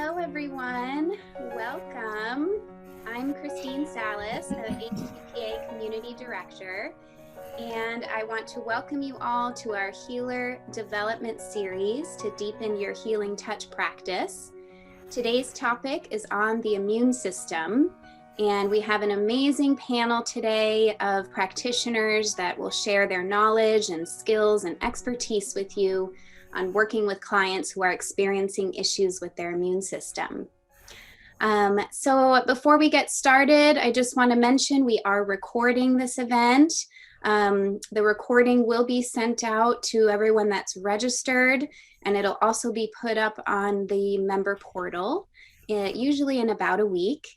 Hello, everyone. Welcome. I'm Christine Salas, the HTPA Community Director, and I want to welcome you all to our Healer Development Series to deepen your healing touch practice. Today's topic is on the immune system, and we have an amazing panel today of practitioners that will share their knowledge and skills and expertise with you on working with clients who are experiencing issues with their immune system. So before we get started, I just want to mention we are recording this event. The recording will be sent out to everyone that's registered, and it'll also be put up on the member portal, usually in about a week.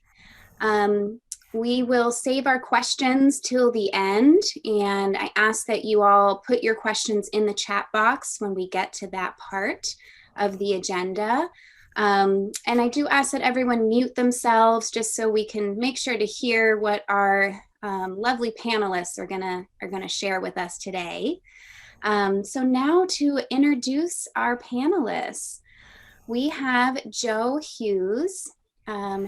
We will save our questions till the end, and I ask that you all put your questions in the chat box when we get to that part of the agenda. And I do ask that everyone mute themselves just so we can make sure to hear what our lovely panelists are gonna share with us today. So now to introduce our panelists, we have Joe Hughes.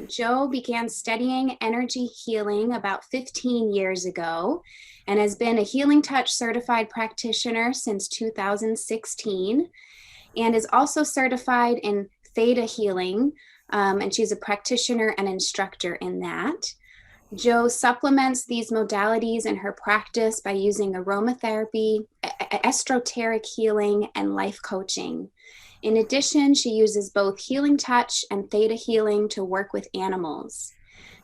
Joe began studying energy healing about 15 years ago and has been a Healing Touch Certified Practitioner since 2016 and is also certified in Theta Healing, and she's a practitioner and instructor in that. Joe supplements these modalities in her practice by using aromatherapy, esoteric healing, and life coaching. In addition, she uses both Healing Touch and Theta Healing to work with animals.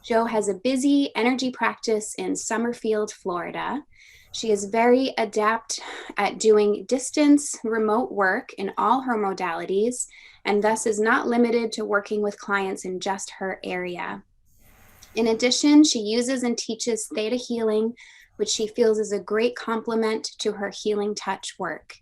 Joe has a busy energy practice in Summerfield, Florida. She is very adept at doing distance remote work in all her modalities, and thus is not limited to working with clients in just her area. In addition, she uses and teaches Theta Healing, which she feels is a great complement to her Healing Touch work.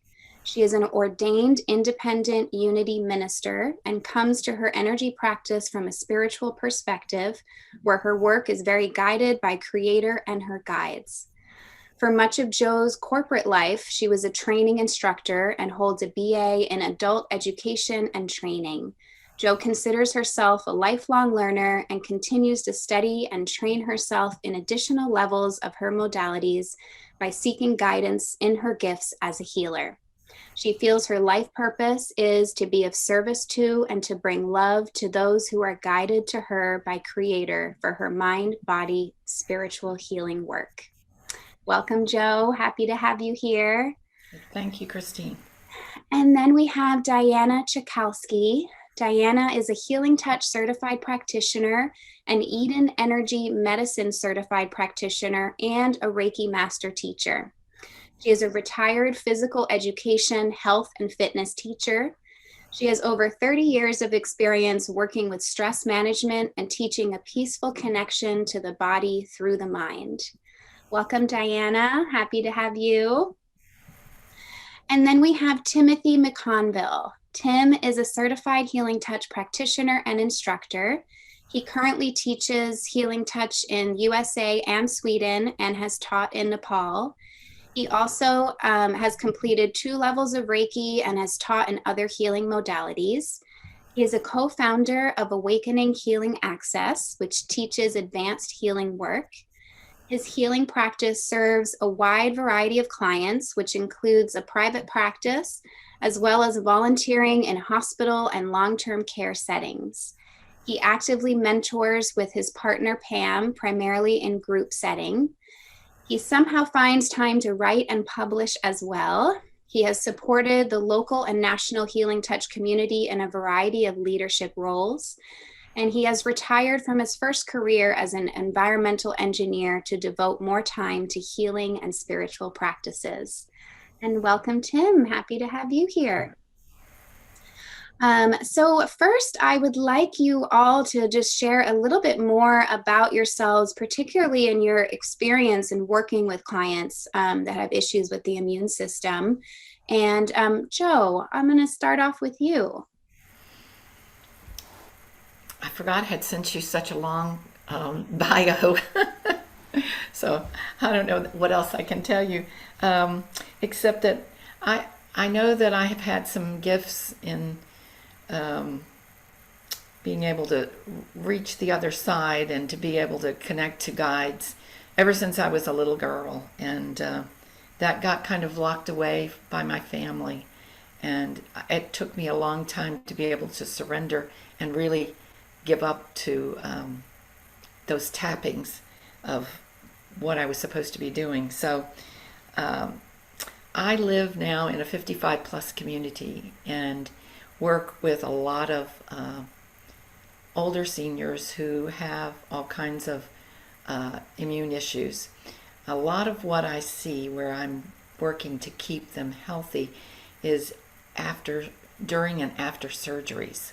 She is an ordained independent unity minister and comes to her energy practice from a spiritual perspective, where her work is very guided by Creator and her guides. For much of Joe's corporate life, she was a training instructor and holds a BA in adult education and training. Joe considers herself a lifelong learner and continues to study and train herself in additional levels of her modalities by seeking guidance in her gifts as a healer. She feels her life purpose is to be of service to and to bring love to those who are guided to her by Creator for her mind, body, spiritual healing work. Welcome, Joe. Happy to have you here. Thank you, Christine. And then we have Diana Czekalski. Diana is a Healing Touch Certified Practitioner, an Eden Energy Medicine Certified Practitioner, and a Reiki Master Teacher. She is a retired physical education, health, and fitness teacher. She has over 30 years of experience working with stress management and teaching a peaceful connection to the body through the mind. Welcome, Diana. Happy to have you. And then we have Timothy McConville. Tim is a certified Healing Touch practitioner and instructor. He currently teaches Healing Touch in USA and Sweden and has taught in Nepal. He also has completed 2 levels of Reiki and has taught in other healing modalities. He is a co-founder of Awakening Healing Access, which teaches advanced healing work. His healing practice serves a wide variety of clients, which includes a private practice, as well as volunteering in hospital and long-term care settings. He actively mentors with his partner, Pam, primarily in group setting. He somehow finds time to write and publish as well. He has supported the local and national Healing Touch community in a variety of leadership roles. And he has retired from his first career as an environmental engineer to devote more time to healing and spiritual practices. And welcome, Tim. Happy to have you here. So first, I would like you all to just share a little bit more about yourselves, particularly in your experience in working with clients that have issues with the immune system. And Joe, I'm going to start off with you. I forgot I had sent you such a long bio. So I don't know what else I can tell you, except that I know that I have had some gifts in being able to reach the other side and to be able to connect to guides ever since I was a little girl. And that got kind of locked away by my family. And it took me a long time to be able to surrender and really give up to those tappings of what I was supposed to be doing. So I live now in a 55 plus community and work with a lot of older seniors who have all kinds of immune issues. A lot of what I see where I'm working to keep them healthy is during and after surgeries.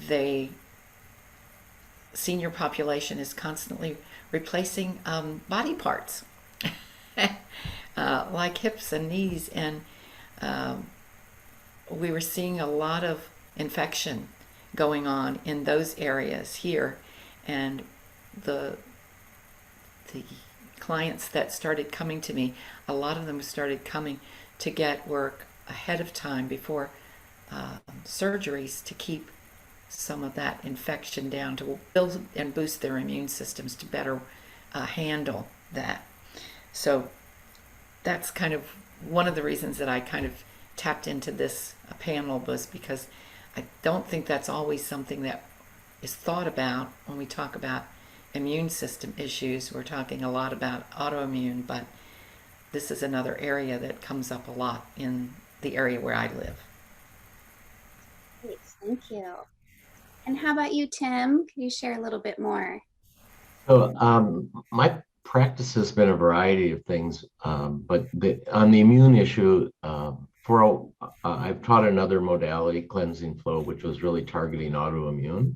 The senior population is constantly replacing body parts like hips and knees, and we were seeing a lot of infection going on in those areas here, and the clients that started coming to me, a lot of them started coming to get work ahead of time before surgeries to keep some of that infection down, to build and boost their immune systems to better handle that. So that's kind of one of the reasons that I kind of tapped into this panel, was because I don't think that's always something that is thought about when we talk about immune system issues. We're talking a lot about autoimmune, but this is another area that comes up a lot in the area where I live. Great, thank you. And how about you, Tim? Can you share a little bit more? So my practice has been a variety of things, but on the immune issue, I've taught another modality, cleansing flow, which was really targeting autoimmune.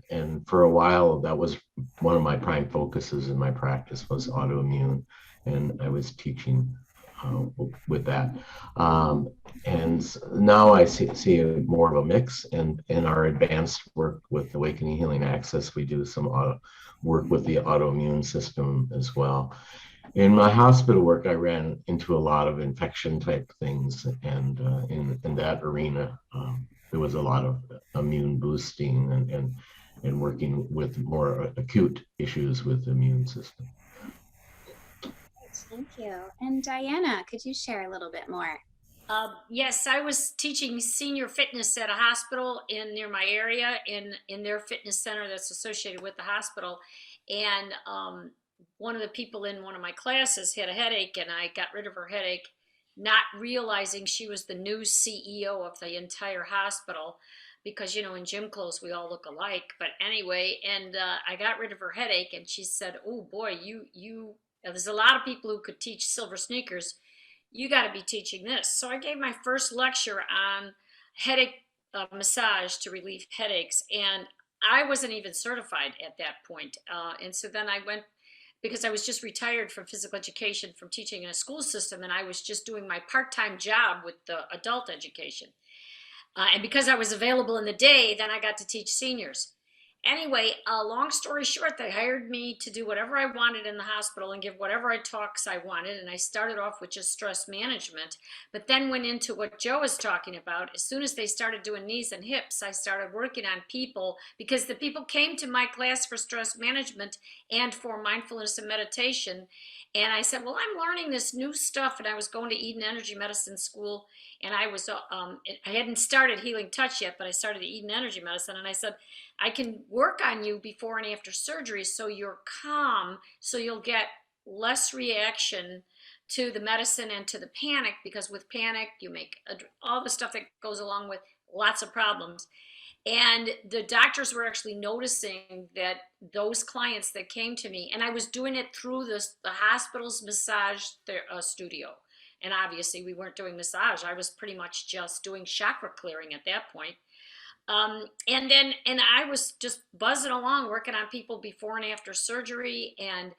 And for a while, that was one of my prime focuses in my practice, was autoimmune, and I was teaching with that. And now I see more of a mix, and in our advanced work with Awakening Healing Access, we do some work with the autoimmune system as well. In my hospital work, I ran into a lot of infection type things, and in that arena, there was a lot of immune boosting and working with more acute issues with the immune system. Thank you. And Diana, could you share a little bit more? Yes, I was teaching senior fitness at a hospital near my area in their fitness center that's associated with the hospital. And one of the people in one of my classes had a headache, and I got rid of her headache, not realizing she was the new CEO of the entire hospital, because in gym clothes we all look alike. But anyway, and I got rid of her headache, and she said, "Oh boy, you there's a lot of people who could teach silver sneakers. You got to be teaching this." So I gave my first lecture on headache massage to relieve headaches, and I wasn't even certified at that point. And so then I went, because I was just retired from physical education from teaching in a school system, and I was just doing my part-time job with the adult education. And because I was available in the day, then I got to teach seniors. Anyway, long story short, they hired me to do whatever I wanted in the hospital and give whatever talks I wanted. And I started off with just stress management, but then went into what Joe was talking about. As soon as they started doing knees and hips, I started working on people, because the people came to my class for stress management and for mindfulness and meditation. And I said, well, I'm learning this new stuff. And I was going to Eden Energy Medicine School, and I hadn't started Healing Touch yet, but I started Eden Energy Medicine. And I said, I can work on you before and after surgery so you're calm, so you'll get less reaction to the medicine and to the panic, because with panic, you make all the stuff that goes along with lots of problems. And the doctors were actually noticing that those clients that came to me, and I was doing it through the hospital's massage studio. And obviously we weren't doing massage. I was pretty much just doing chakra clearing at that point. And I was just buzzing along, working on people before and after surgery, and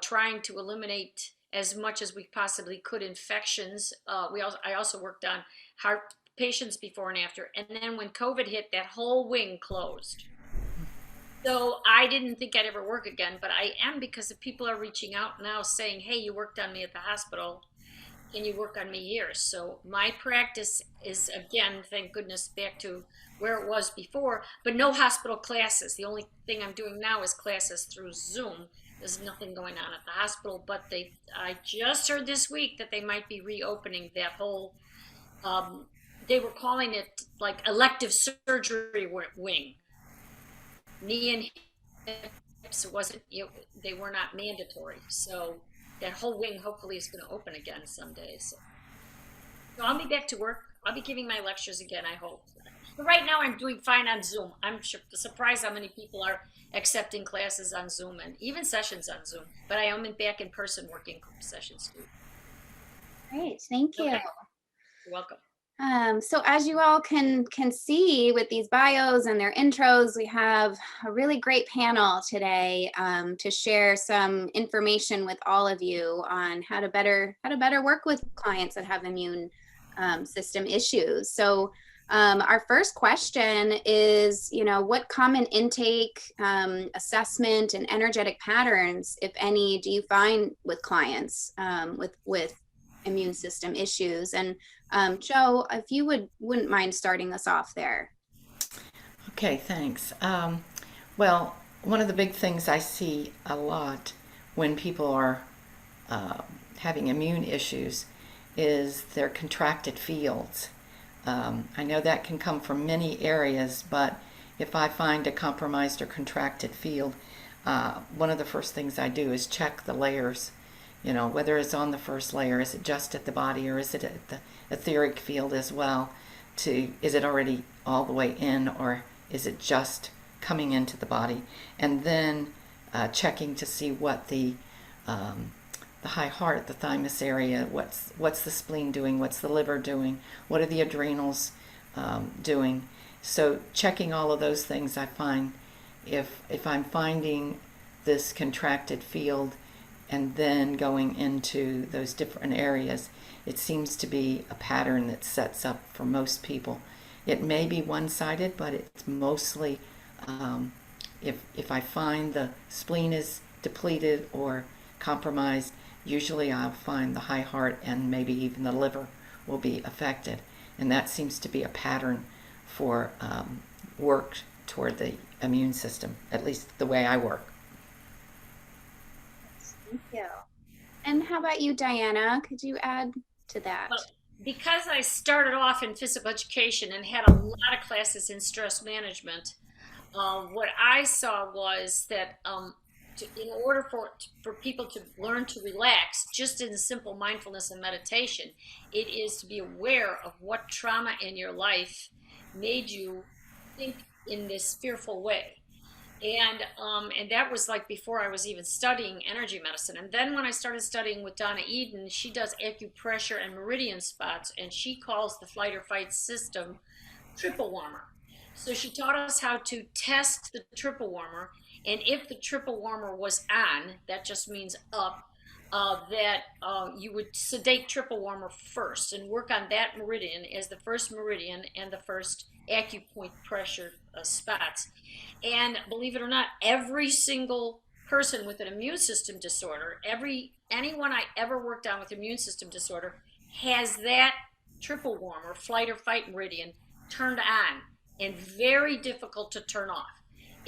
trying to eliminate as much as we possibly could infections. I also worked on heart patients before and after. And then when COVID hit, that whole wing closed. So I didn't think I'd ever work again, but I am, because if people are reaching out now saying, hey, you worked on me at the hospital. can you work on me here? So my practice is, again, thank goodness, back to where it was before, but no hospital classes. The only thing I'm doing now is classes through Zoom. There's nothing going on at the hospital, but I just heard this week that they might be reopening that whole, um, they were calling it like elective surgery wing. Knee and hips, it wasn't, they were not mandatory. So that whole wing hopefully is going to open again someday. So I'll be back to work. I'll be giving my lectures again, I hope. But right now I'm doing fine on Zoom. I'm surprised how many people are accepting classes on Zoom and even sessions on Zoom. But I am back in person working sessions too. Great, thank you. Okay. You're welcome. So as you all can see with these bios and their intros, we have a really great panel today to share some information with all of you on how to better work with clients that have immune system issues. So our first question is, what common intake, assessment, and energetic patterns, if any, do you find with clients with immune system issues? And Joe, if you wouldn't mind starting us off there. Okay, thanks. Well, one of the big things I see a lot when people are having immune issues is their contracted fields. I know that can come from many areas, but if I find a compromised or contracted field, one of the first things I do is check the layers. Whether it's on the first layer, is it just at the body, or is it at the etheric field as well? Is it already all the way in, or is it just coming into the body? And then checking to see what the high heart, the thymus area, what's the spleen doing, what's the liver doing, what are the adrenals doing. So checking all of those things, I find if I'm finding this contracted field and then going into those different areas, it seems to be a pattern that sets up for most people. It may be one-sided, but it's mostly, if I find the spleen is depleted or compromised, usually I'll find the high heart and maybe even the liver will be affected. And that seems to be a pattern for work toward the immune system, at least the way I work. Thank you. And how about you, Diana? Could you add to that? Well, because I started off in physical education and had a lot of classes in stress management, what I saw was that in order for people to learn to relax, just in simple mindfulness and meditation, it is to be aware of what trauma in your life made you think in this fearful way. And that was like before I was even studying energy medicine. And then when I started studying with Donna Eden, she does acupressure and meridian spots, and she calls the flight or fight system triple warmer. So she taught us how to test the triple warmer, and if the triple warmer was on, that just means up, you would sedate triple warmer first and work on that meridian as the first meridian and the first acupoint pressure spots. And believe it or not, every single person with an immune system disorder, anyone I ever worked on with immune system disorder, has that triple warmer, flight or fight meridian, turned on, and very difficult to turn off,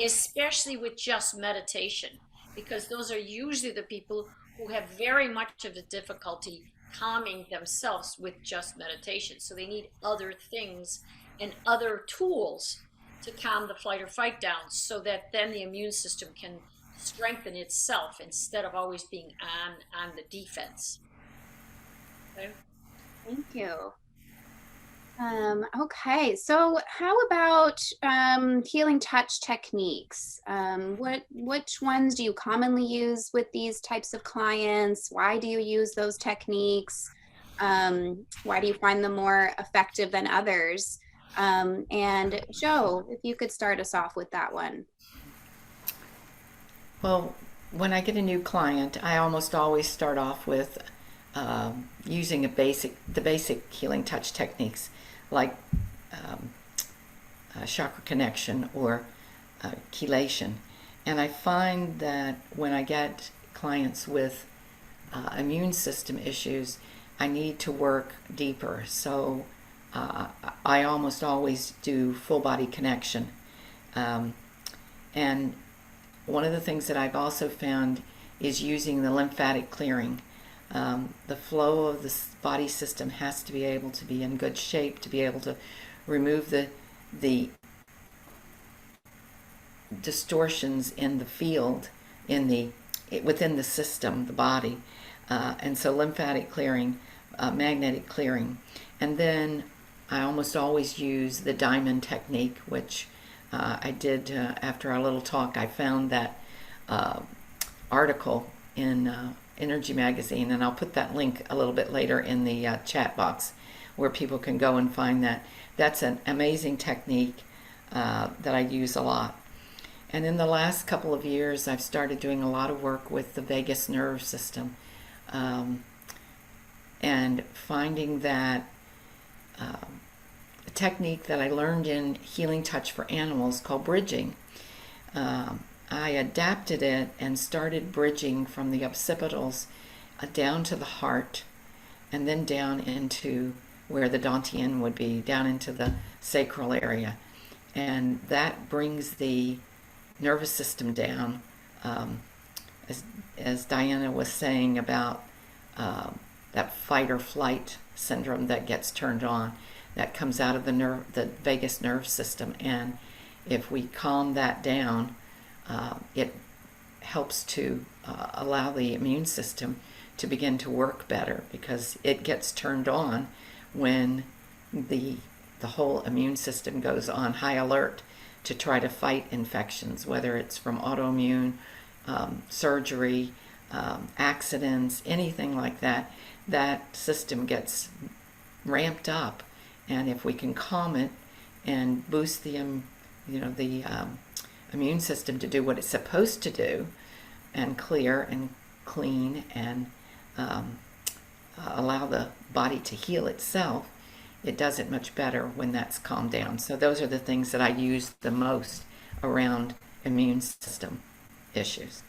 especially with just meditation, because those are usually the people who have very much of a difficulty calming themselves with just meditation. So they need other things and other tools to calm the flight or fight down, so that then the immune system can strengthen itself instead of always being on the defense. Okay? Thank you. Okay, so how about healing touch techniques? Which ones do you commonly use with these types of clients? Why do you use those techniques? Why do you find them more effective than others? And Joe, if you could start us off with that one. Well, when I get a new client, I almost always start off with using the basic healing touch techniques, like chakra connection or chelation. And I find that when I get clients with immune system issues, I need to work deeper. So I almost always do full body connection. And one of the things that I've also found is using the lymphatic clearing. The flow of the body system has to be able to be in good shape to be able to remove the distortions in the field, within the system, the body. And so lymphatic clearing, magnetic clearing. And then I almost always use the diamond technique, which I did after our little talk. I found that article in Energy Magazine, and I'll put that link a little bit later in the chat box where people can go and find that. That's an amazing technique that I use a lot. And in the last couple of years, I've started doing a lot of work with the vagus nerve system, and finding that a technique that I learned in Healing Touch for Animals called bridging. I adapted it and started bridging from the occipitals down to the heart, and then down into where the dantian would be, down into the sacral area. And that brings the nervous system down, as Diana was saying about that fight or flight syndrome that gets turned on, that comes out of the vagus nerve system. And if we calm that down, it helps to allow the immune system to begin to work better, because it gets turned on when the whole immune system goes on high alert to try to fight infections, whether it's from autoimmune, surgery, accidents, anything like that. That system gets ramped up, and if we can calm it and boost the immune system to do what it's supposed to do, and clear and clean and allow the body to heal itself, it does it much better when that's calmed down. So those are the things that I use the most around immune system issues.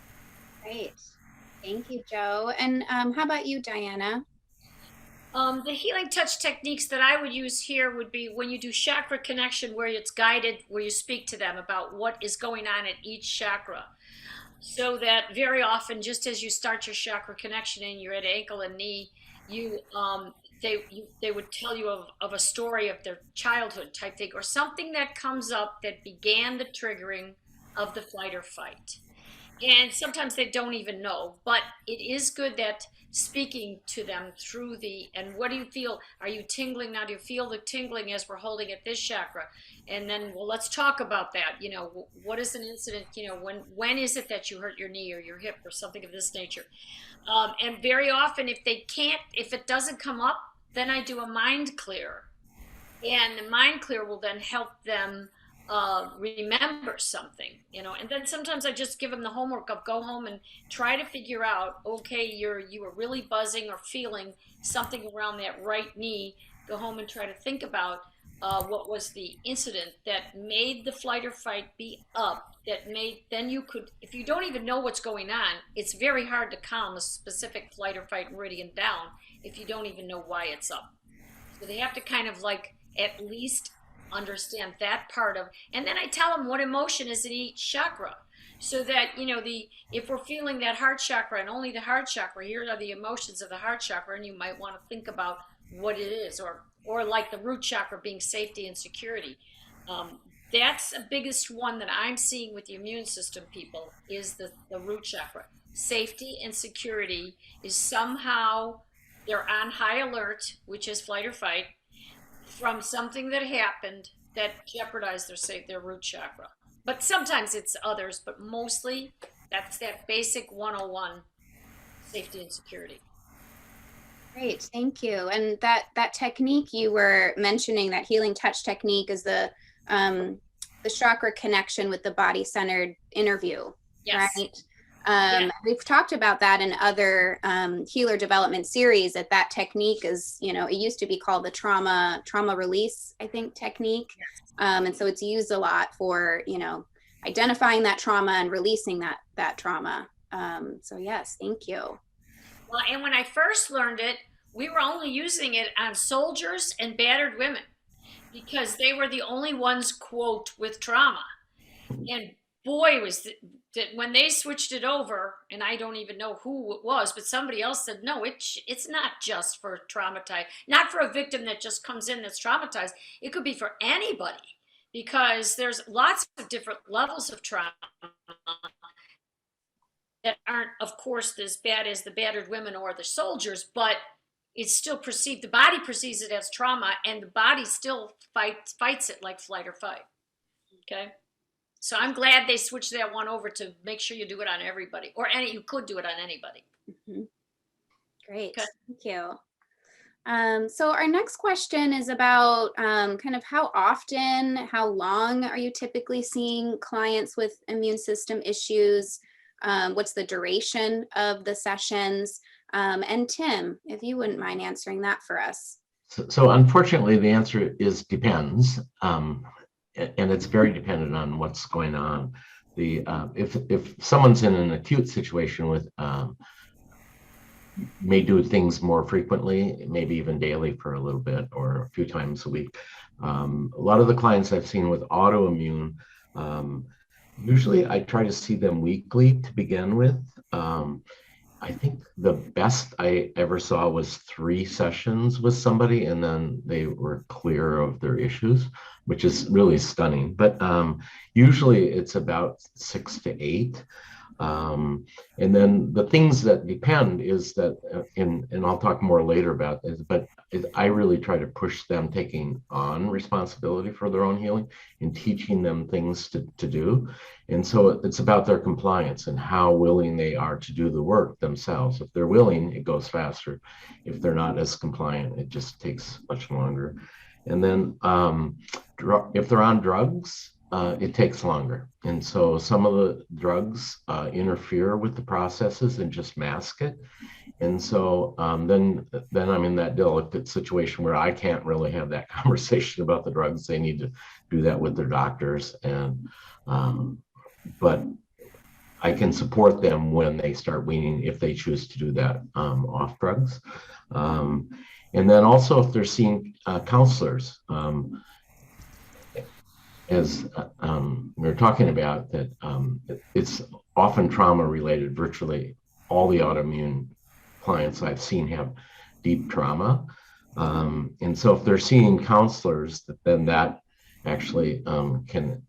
Great. Thank you, Joe. And how about you, Diana? The healing touch techniques that I would use here would be when you do chakra connection, where it's guided, where you speak to them about what is going on at each chakra. So that very often, just as you start your chakra connection and you're at ankle and knee, they would tell you of a story of their childhood type thing, or something that comes up that began the triggering of the flight or fight. And sometimes they don't even know, but it is good that speaking to them through and what do you feel? Are you tingling now? Do you feel the tingling as we're holding at this chakra? And then, well, let's talk about that. What is an incident? When is it that you hurt your knee or your hip or something of this nature? And very often, if it doesn't come up, then I do a mind clear. And the mind clear will then help them remember something, and then sometimes I just give them the homework of go home and try to figure out, okay, you were really buzzing or feeling something around that right knee. Go home and try to think about what was the incident that made the flight or fight be up, then you could, if you don't even know what's going on, it's very hard to calm a specific flight or fight meridian down if you don't even know why it's up. So they have to kind of at least understand that part of, and then I tell them what emotion is in each chakra, so that if we're feeling that heart chakra and only the heart chakra, here are the emotions of the heart chakra, and you might want to think about what it is, or like the root chakra being safety and security. That's the biggest one that I'm seeing with the immune system people, is the root chakra. Safety and security is somehow they're on high alert, which is flight or fight, from something that happened that jeopardized their root chakra. But sometimes it's others, but mostly that's that basic 101, safety and security. Great, thank you. And that technique you were mentioning, that healing touch technique, is the chakra connection with the body-centered interview, yes. Right? Yeah. We've talked about that in other healer development series, that technique is, it used to be called the trauma release, I think, technique. Yes. And so it's used a lot for, identifying that trauma and releasing that trauma. So yes, thank you. Well, and when I first learned it we were only using it on soldiers and battered women because they were the only ones, quote, with trauma. And boy, that when they switched it over, and I don't even know who it was, but somebody else said, no, it's not just for traumatized, not for a victim that just comes in that's traumatized. It could be for anybody because there's lots of different levels of trauma that aren't, of course, as bad as the battered women or the soldiers, but it's still perceived, the body perceives it as trauma, and the body still fights it like flight or fight. Okay. So I'm glad they switched that one over to make sure you do it on everybody, or you could do it on anybody. Mm-hmm. Great, Okay. thank you. So our next question is about kind of how often, how long are you typically seeing clients with immune system issues? What's the duration of the sessions? And Tim, if you wouldn't mind answering that for us. So unfortunately, the answer is depends. And it's very dependent on what's going on. If someone's in an acute situation with may do things more frequently, maybe even daily for a little bit or a few times a week. A lot of the clients I've seen with autoimmune, usually I try to see them weekly to begin with. I think the best I ever saw was 3 sessions with somebody, and then they were clear of their issues, which is really stunning. But usually it's about 6 to 8. And then the things that depend is that, and I'll talk more later about this, but I really try to push them taking on responsibility for their own healing and teaching them things to do. And so it's about their compliance and how willing they are to do the work themselves. If they're willing, it goes faster. If they're not as compliant, it just takes much longer. And then if they're on drugs, it takes longer. And so some of the drugs interfere with the processes and just mask it. And so then I'm in that delicate situation where I can't really have that conversation about the drugs. They need to do that with their doctors. And but I can support them when they start weaning, if they choose to do that, off drugs. And then also if they're seeing counselors, as we were talking about, that it's often trauma related. Virtually all the autoimmune clients I've seen have deep trauma. And so if they're seeing counselors, then that actually can,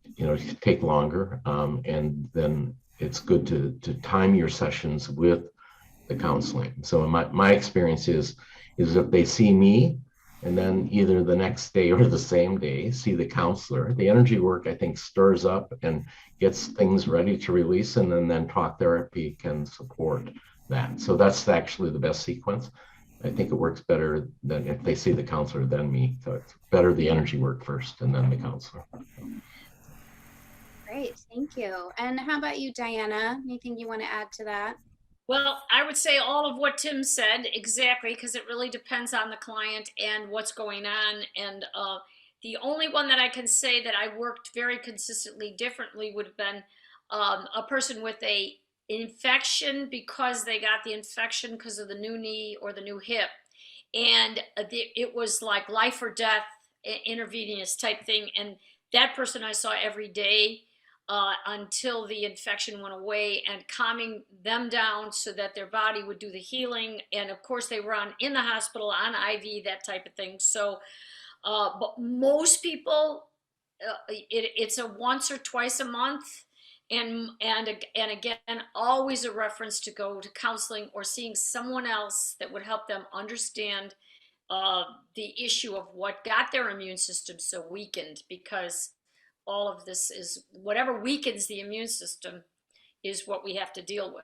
take longer. And then it's good to time your sessions with the counseling. So my experience is if they see me, and then either the next day or the same day, see the counselor. The energy work, I think, stirs up and gets things ready to release, and then talk therapy can support that. So that's actually the best sequence. I think it works better than if they see the counselor than me. So it's better the energy work first and then the counselor. Great, thank you. And how about you, Diana? Anything you want to add to that? Well, I would say all of what Tim said, exactly, because it really depends on the client and what's going on. And the only one that I can say that I worked very consistently differently would have been a person with a infection because they got the infection because of the new knee or the new hip. And it was like life or death, intravenous type thing. And that person I saw every day until the infection went away, and calming them down so that their body would do the healing. And of course they were in the hospital on IV, that type of thing. So but most people it's a once or twice a month, and again always a reference to go to counseling or seeing someone else that would help them understand the issue of what got their immune system so weakened, because all of this is whatever weakens the immune system is what we have to deal with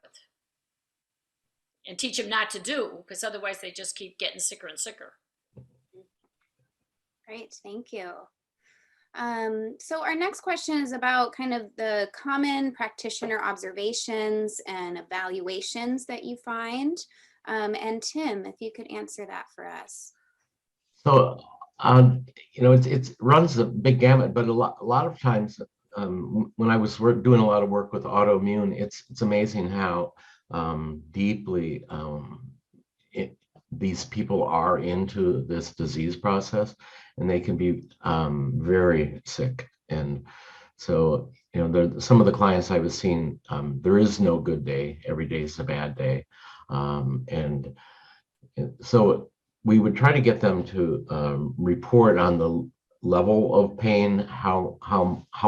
and teach them not to do, because otherwise they just keep getting sicker and sicker. Great, thank you. So our next question is about kind of the common practitioner observations and evaluations that you find. And Tim, if you could answer that for us. So, it runs a big gamut, but a lot of times when I was doing a lot of work with autoimmune, it's amazing how deeply these people are into this disease process, and they can be very sick. And so, some of the clients I was seeing, there is no good day. Every day is a bad day. And so we would try to get them to report on the level of pain, how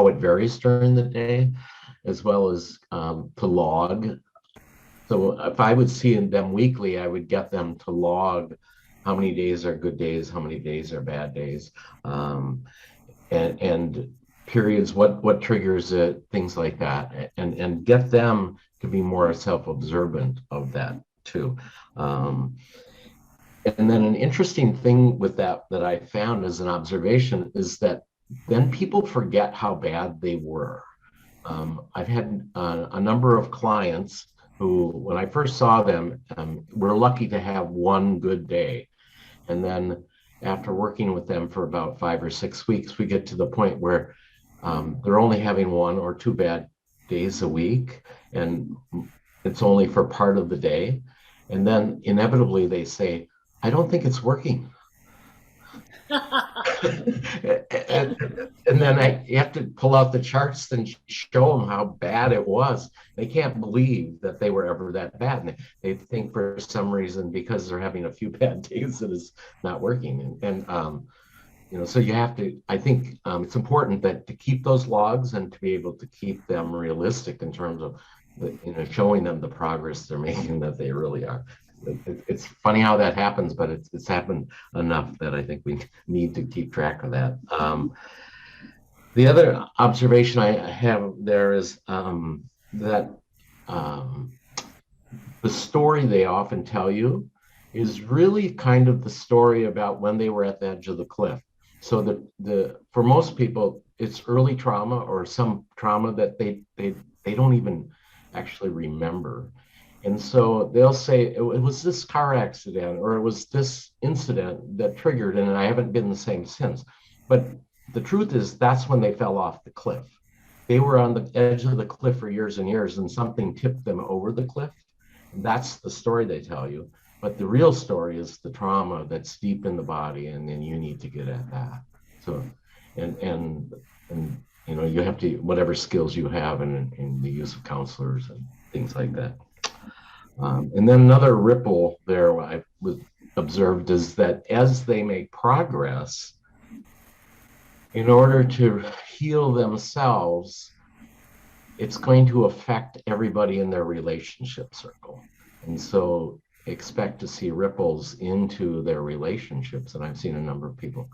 it varies during the day, as well as to log. So if I would see them weekly, I would get them to log how many days are good days, how many days are bad days, and periods, what triggers it, things like that, and get them to be more self-observant of that too. And then an interesting thing with that I found as an observation is that then people forget how bad they were. I've had a number of clients who, when I first saw them, were lucky to have one good day. And then after working with them for about 5 or 6 weeks, we get to the point where they're only having 1 or 2 bad days a week, and it's only for part of the day. And then inevitably they say, I don't think it's working. and then you have to pull out the charts and show them how bad it was. They can't believe that they were ever that bad. And they think for some reason, because they're having a few bad days, that it's not working. So you have to, I think it's important that to keep those logs and to be able to keep them realistic in terms of showing them the progress they're making, that they really are. It's funny how that happens, but it's happened enough that I think we need to keep track of that. The other observation I have there is that the story they often tell you is really kind of the story about when they were at the edge of the cliff. So for most people, it's early trauma or some trauma that they don't even actually remember. And so they'll say, it was this car accident, or it was this incident that triggered, and I haven't been the same since. But the truth is, that's when they fell off the cliff. They were on the edge of the cliff for years and years, and something tipped them over the cliff. And that's the story they tell you. But the real story is the trauma that's deep in the body, and then you need to get at that. So, and you have to, whatever skills you have in the use of counselors and things like that. And then another ripple there I was observed is that as they make progress, in order to heal themselves, it's going to affect everybody in their relationship circle. And so expect to see ripples into their relationships. And I've seen a number of people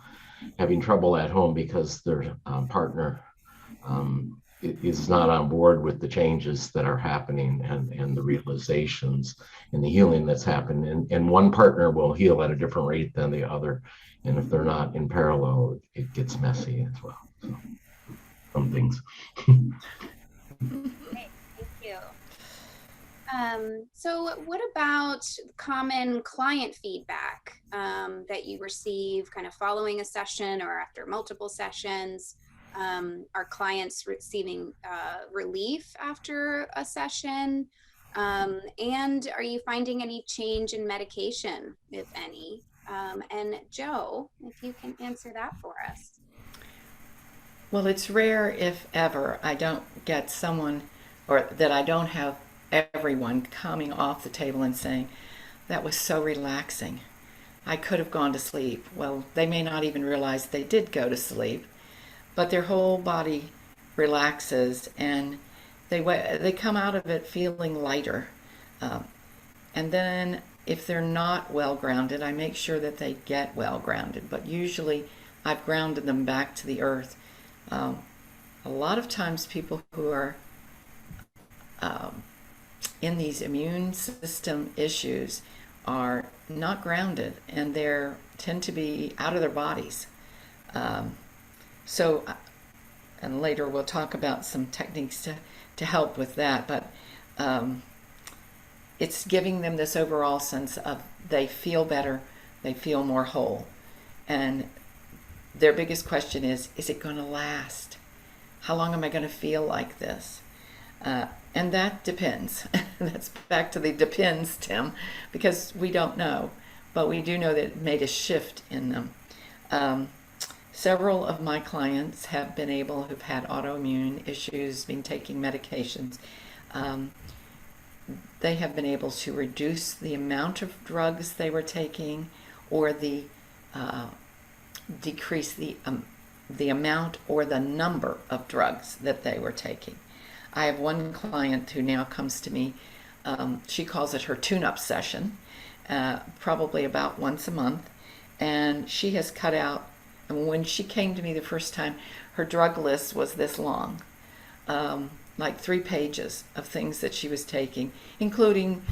having trouble at home because their partner is not on board with the changes that are happening and the realizations and the healing that's happening. And one partner will heal at a different rate than the other. And if they're not in parallel, it gets messy as well. So, some things. Thank you. So what about common client feedback that you receive kind of following a session or after multiple sessions? Are clients receiving relief after a session? And are you finding any change in medication, if any? And Joe, if you can answer that for us. Well, it's rare, if ever, I don't get someone, or that I don't have everyone coming off the table and saying, that was so relaxing. I could have gone to sleep. Well, they may not even realize they did go to sleep, but their whole body relaxes and they come out of it feeling lighter. And then if they're not well grounded, I make sure that they get well grounded. But usually I've grounded them back to the earth. A lot of times people who are in these immune system issues are not grounded, and they tend to be out of their bodies. So, and later we'll talk about some techniques to help with that, but it's giving them this overall sense of they feel better, they feel more whole. And their biggest question is it going to last? How long am I going to feel like this? And that depends. That's back to the depends, Tim, because we don't know. but we do know that it made a shift in them. Several of my clients have been able, who've had autoimmune issues, been taking medications, they have been able to reduce the amount of drugs they were taking, or decrease the amount or the number of drugs that they were taking. I have one client who now comes to me, she calls it her tune-up session, probably about once a month, and she has cut out, and when she came to me the first time, her drug list was this long, like 3 pages of things that she was taking, including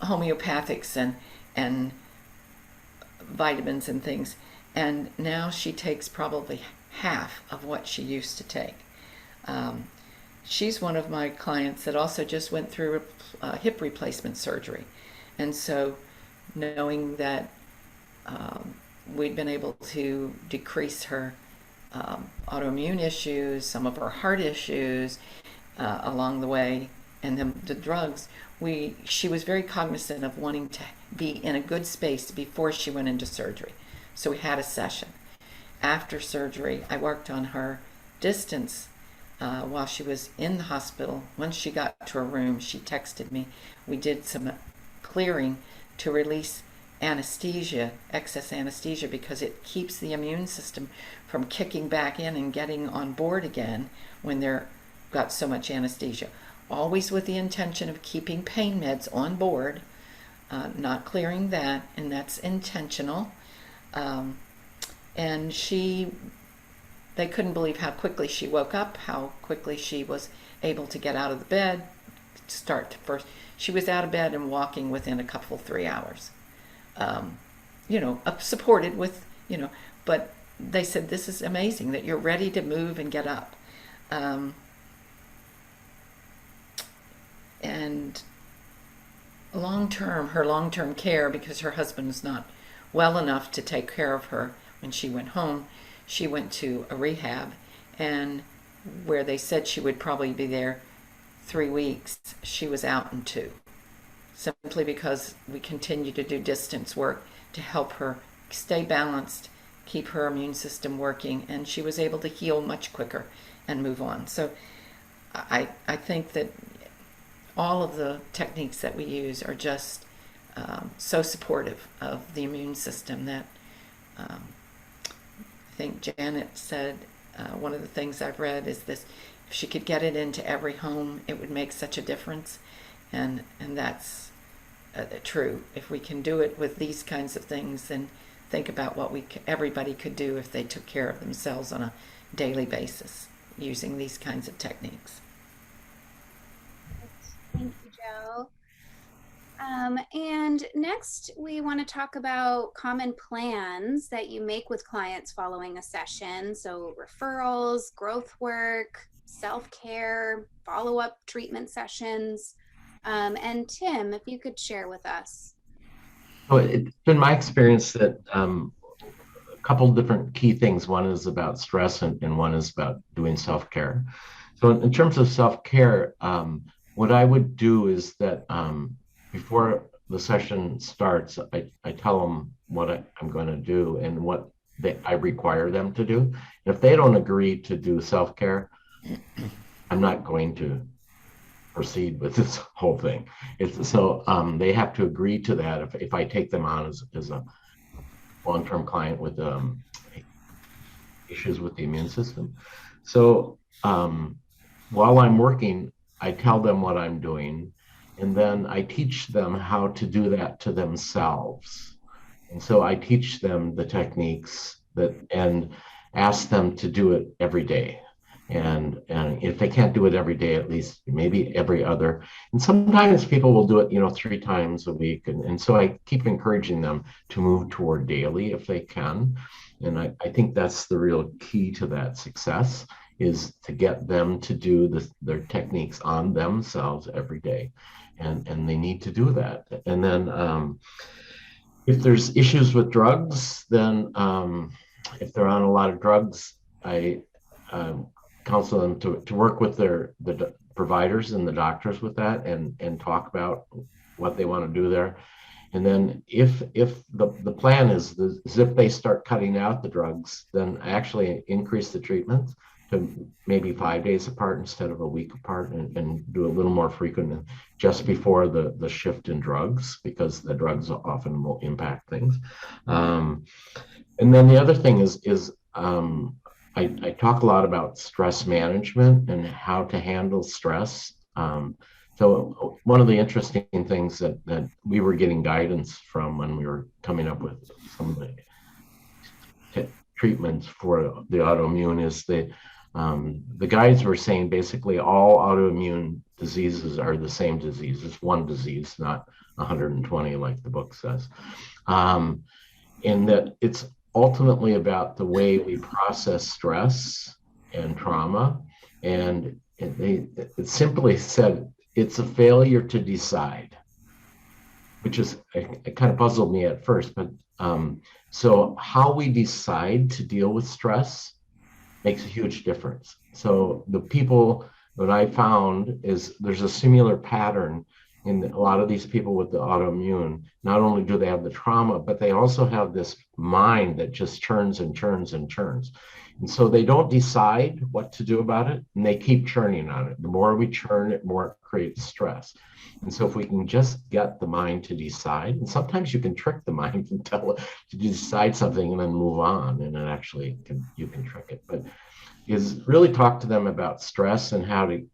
homeopathics and vitamins and things. And now she takes probably half of what she used to take. She's one of my clients that also just went through a hip replacement surgery. And so knowing that we'd been able to decrease her autoimmune issues, some of her heart issues along the way, and then the drugs, she was very cognizant of wanting to be in a good space before she went into surgery. So we had a session. After surgery, I worked on her distance while she was in the hospital. Once she got to her room, she texted me. We did some clearing to release anesthesia, excess anesthesia, because it keeps the immune system from kicking back in and getting on board again when they're got so much anesthesia. Always with the intention of keeping pain meds on board, not clearing that, and that's intentional. And they couldn't believe how quickly she woke up, how quickly she was able to get out of the bed, start to first. She was out of bed and walking within a couple, 3 hours. Supported with, but they said, this is amazing that you're ready to move and get up. And her long-term care, because her husband was not well enough to take care of her when she went home, she went to a rehab, and where they said she would probably be there 3 weeks, she was out in 2, simply because we continue to do distance work to help her stay balanced, keep her immune system working, and she was able to heal much quicker and move on. So I think that all of the techniques that we use are just so supportive of the immune system that I think Janet said one of the things I've read is this: if she could get it into every home, it would make such a difference, and that's true. If we can do it with these kinds of things, then think about what everybody could do if they took care of themselves on a daily basis using these kinds of techniques. Thank you, Jo. And next, we want to talk about common plans that you make with clients following a session. So referrals, growth work, self-care, follow-up treatment sessions. And Tim, if you could share with us. So it's been my experience that a couple different key things. One is about stress, and one is about doing self-care. So in terms of self-care, what I would do is that before the session starts, I tell them what I'm going to do and what I require them to do. And if they don't agree to do self-care, I'm not going to proceed with this whole thing. They have to agree to that if I take them on as a long-term client with issues with the immune system. So while I'm working, I tell them what I'm doing, and then I teach them how to do that to themselves. And so I teach them the techniques and ask them to do it every day. And if they can't do it every day, at least maybe every other. And sometimes people will do it, 3 times a week. And so I keep encouraging them to move toward daily if they can. And I think that's the real key to that success, is to get them to do their techniques on themselves every day. And they need to do that. And then if there's issues with drugs, then if they're on a lot of drugs, I counsel them to work with the providers and the doctors with that, and talk about what they want to do there. And then if the plan is if they start cutting out the drugs, then actually increase the treatment to maybe 5 days apart instead of a week apart, and do a little more frequent just before the shift in drugs, because the drugs often will impact things. And then the other thing is I talk a lot about stress management and how to handle stress. So one of the interesting things that we were getting guidance from when we were coming up with some of the treatments for the autoimmune is the guides were saying basically all autoimmune diseases are the same disease. It's one disease, not 120 like the book says. And that it's ultimately about the way we process stress and trauma. And it simply said it's a failure to decide, which is, it kind of puzzled me at first. But so how we decide to deal with stress makes a huge difference. So the people that I found is there's a similar pattern in a lot of these people with the autoimmune. Not only do they have the trauma, but they also have this mind that just churns and churns and churns. And so they don't decide what to do about it, and they keep churning on it. The more we churn it, more it creates stress. And so if we can just get the mind to decide, and sometimes you can trick the mind and tell it to decide something and then move on, and it actually you can trick it. But is really talk to them about stress and how to,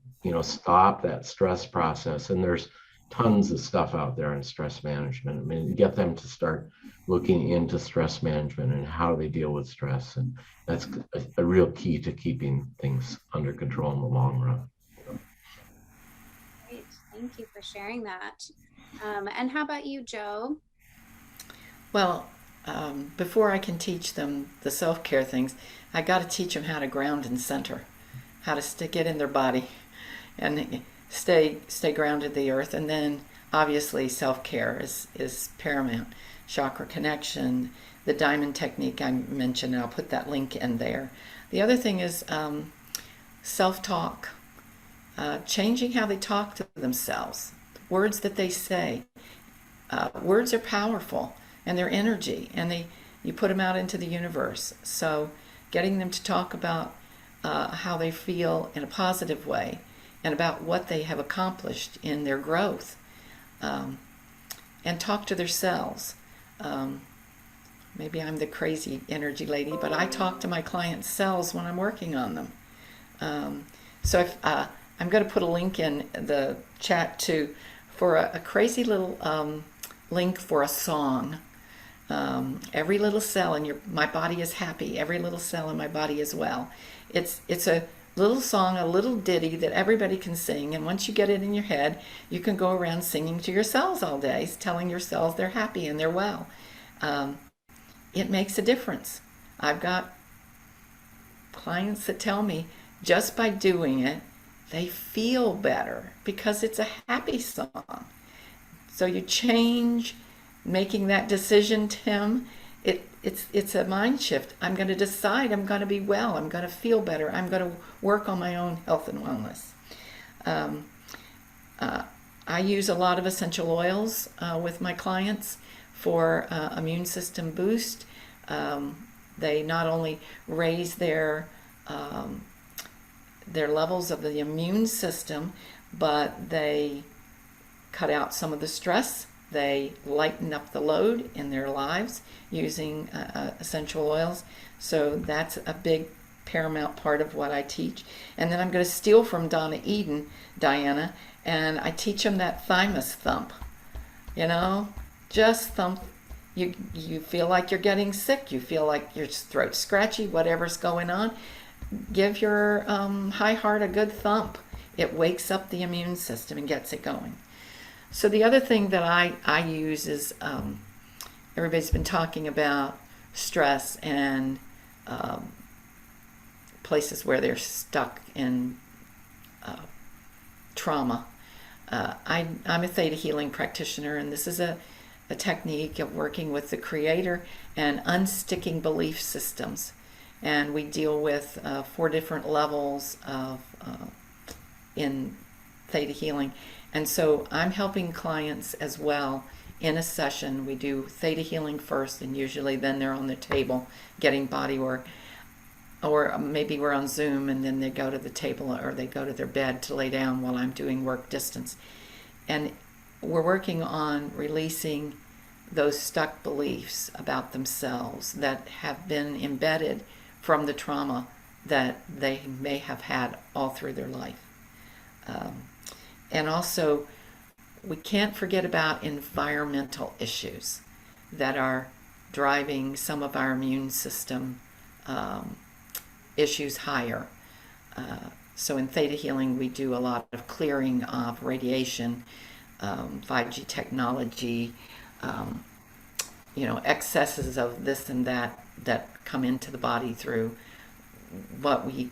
stop that stress process. And there's tons of stuff out there in stress management. I mean, get them to start looking into stress management and how they deal with stress. And that's a real key to keeping things under control in the long run. Great. Thank you for sharing that. And how about you, Joe? Well, before I can teach them the self-care things, I got to teach them how to ground and center, how to stick it in their body and stay grounded to the earth. And then obviously self-care is paramount. Chakra connection, the diamond technique I mentioned, and I'll put that link in there. The other thing is self-talk, changing how they talk to themselves, words that they say. Words are powerful, and they're energy, and you put them out into the universe. So getting them to talk about how they feel in a positive way and about what they have accomplished in their growth, and talk to themselves. Maybe I'm the crazy energy lady, but I talk to my clients' cells when I'm working on them. So I'm going to put a link in the chat for a crazy little link for a song. Every little cell in my body is happy. Every little cell in my body is well. It's a little song, a little ditty that everybody can sing. And once you get it in your head, you can go around singing to your cells all day, telling your cells they're happy and they're well. It makes a difference. I've got clients that tell me just by doing it, they feel better because it's a happy song. So you change making that decision, Tim. It's a mind shift. I'm going to decide I'm going to be well. I'm going to feel better. I'm going to work on my own health and wellness. I use a lot of essential oils with my clients for immune system boost. They not only raise their levels of the immune system, but they cut out some of the stress. They lighten up the load in their lives using essential oils. So that's a big paramount part of what I teach. And then I'm going to steal from Donna Eden, Diana, and I teach them that thymus thump. Just thump. You feel like you're getting sick. You feel like your throat's scratchy, whatever's going on. Give your high heart a good thump. It wakes up the immune system and gets it going. So the other thing that I use is everybody's been talking about stress and places where they're stuck in trauma. I'm a Theta Healing Practitioner, and this is a technique of working with the Creator and unsticking belief systems. And we deal with 4 different levels of in Theta Healing. And so I'm helping clients as well in a session. We do Theta Healing first, and usually then they're on the table getting body work. Or maybe we're on Zoom and then they go to the table or they go to their bed to lay down while I'm doing work distance. And we're working on releasing those stuck beliefs about themselves that have been embedded from the trauma that they may have had all through their life. And also, we can't forget about environmental issues that are driving some of our immune system issues higher. So in Theta Healing, we do a lot of clearing of radiation, 5G technology, excesses of this and that come into the body through what we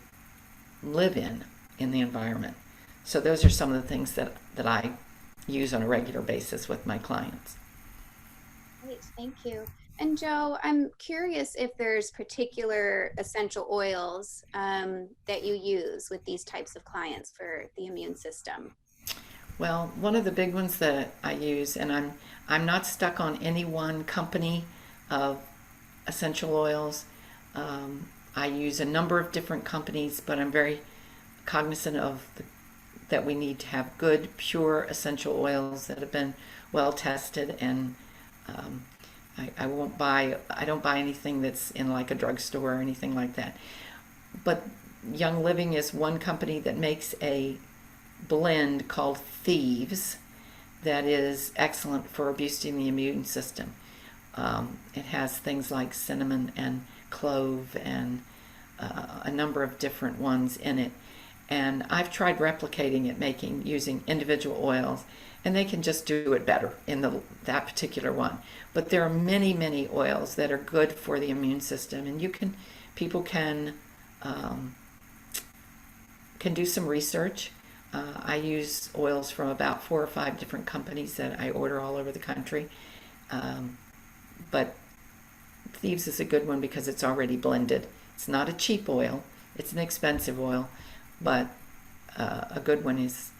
live in the environment. So those are some of the things that I use on a regular basis with my clients. Great, thank you. And Joe, I'm curious if there's particular essential oils that you use with these types of clients for the immune system. Well, one of the big ones that I use, and I'm not stuck on any one company of essential oils. I use a number of different companies, but I'm very cognizant of that we need to have good, pure essential oils that have been well tested, and I don't buy anything that's in like a drugstore or anything like that. But Young Living is one company that makes a blend called Thieves that is excellent for boosting the immune system. It has things like cinnamon and clove and a number of different ones in it. And I've tried replicating it, using individual oils, and they can just do it better in that particular one. But there are many, many oils that are good for the immune system, and people can do some research. I use oils from about 4 or 5 different companies that I order all over the country. But Thieves is a good one because it's already blended. It's not a cheap oil, it's an expensive oil, but a good one is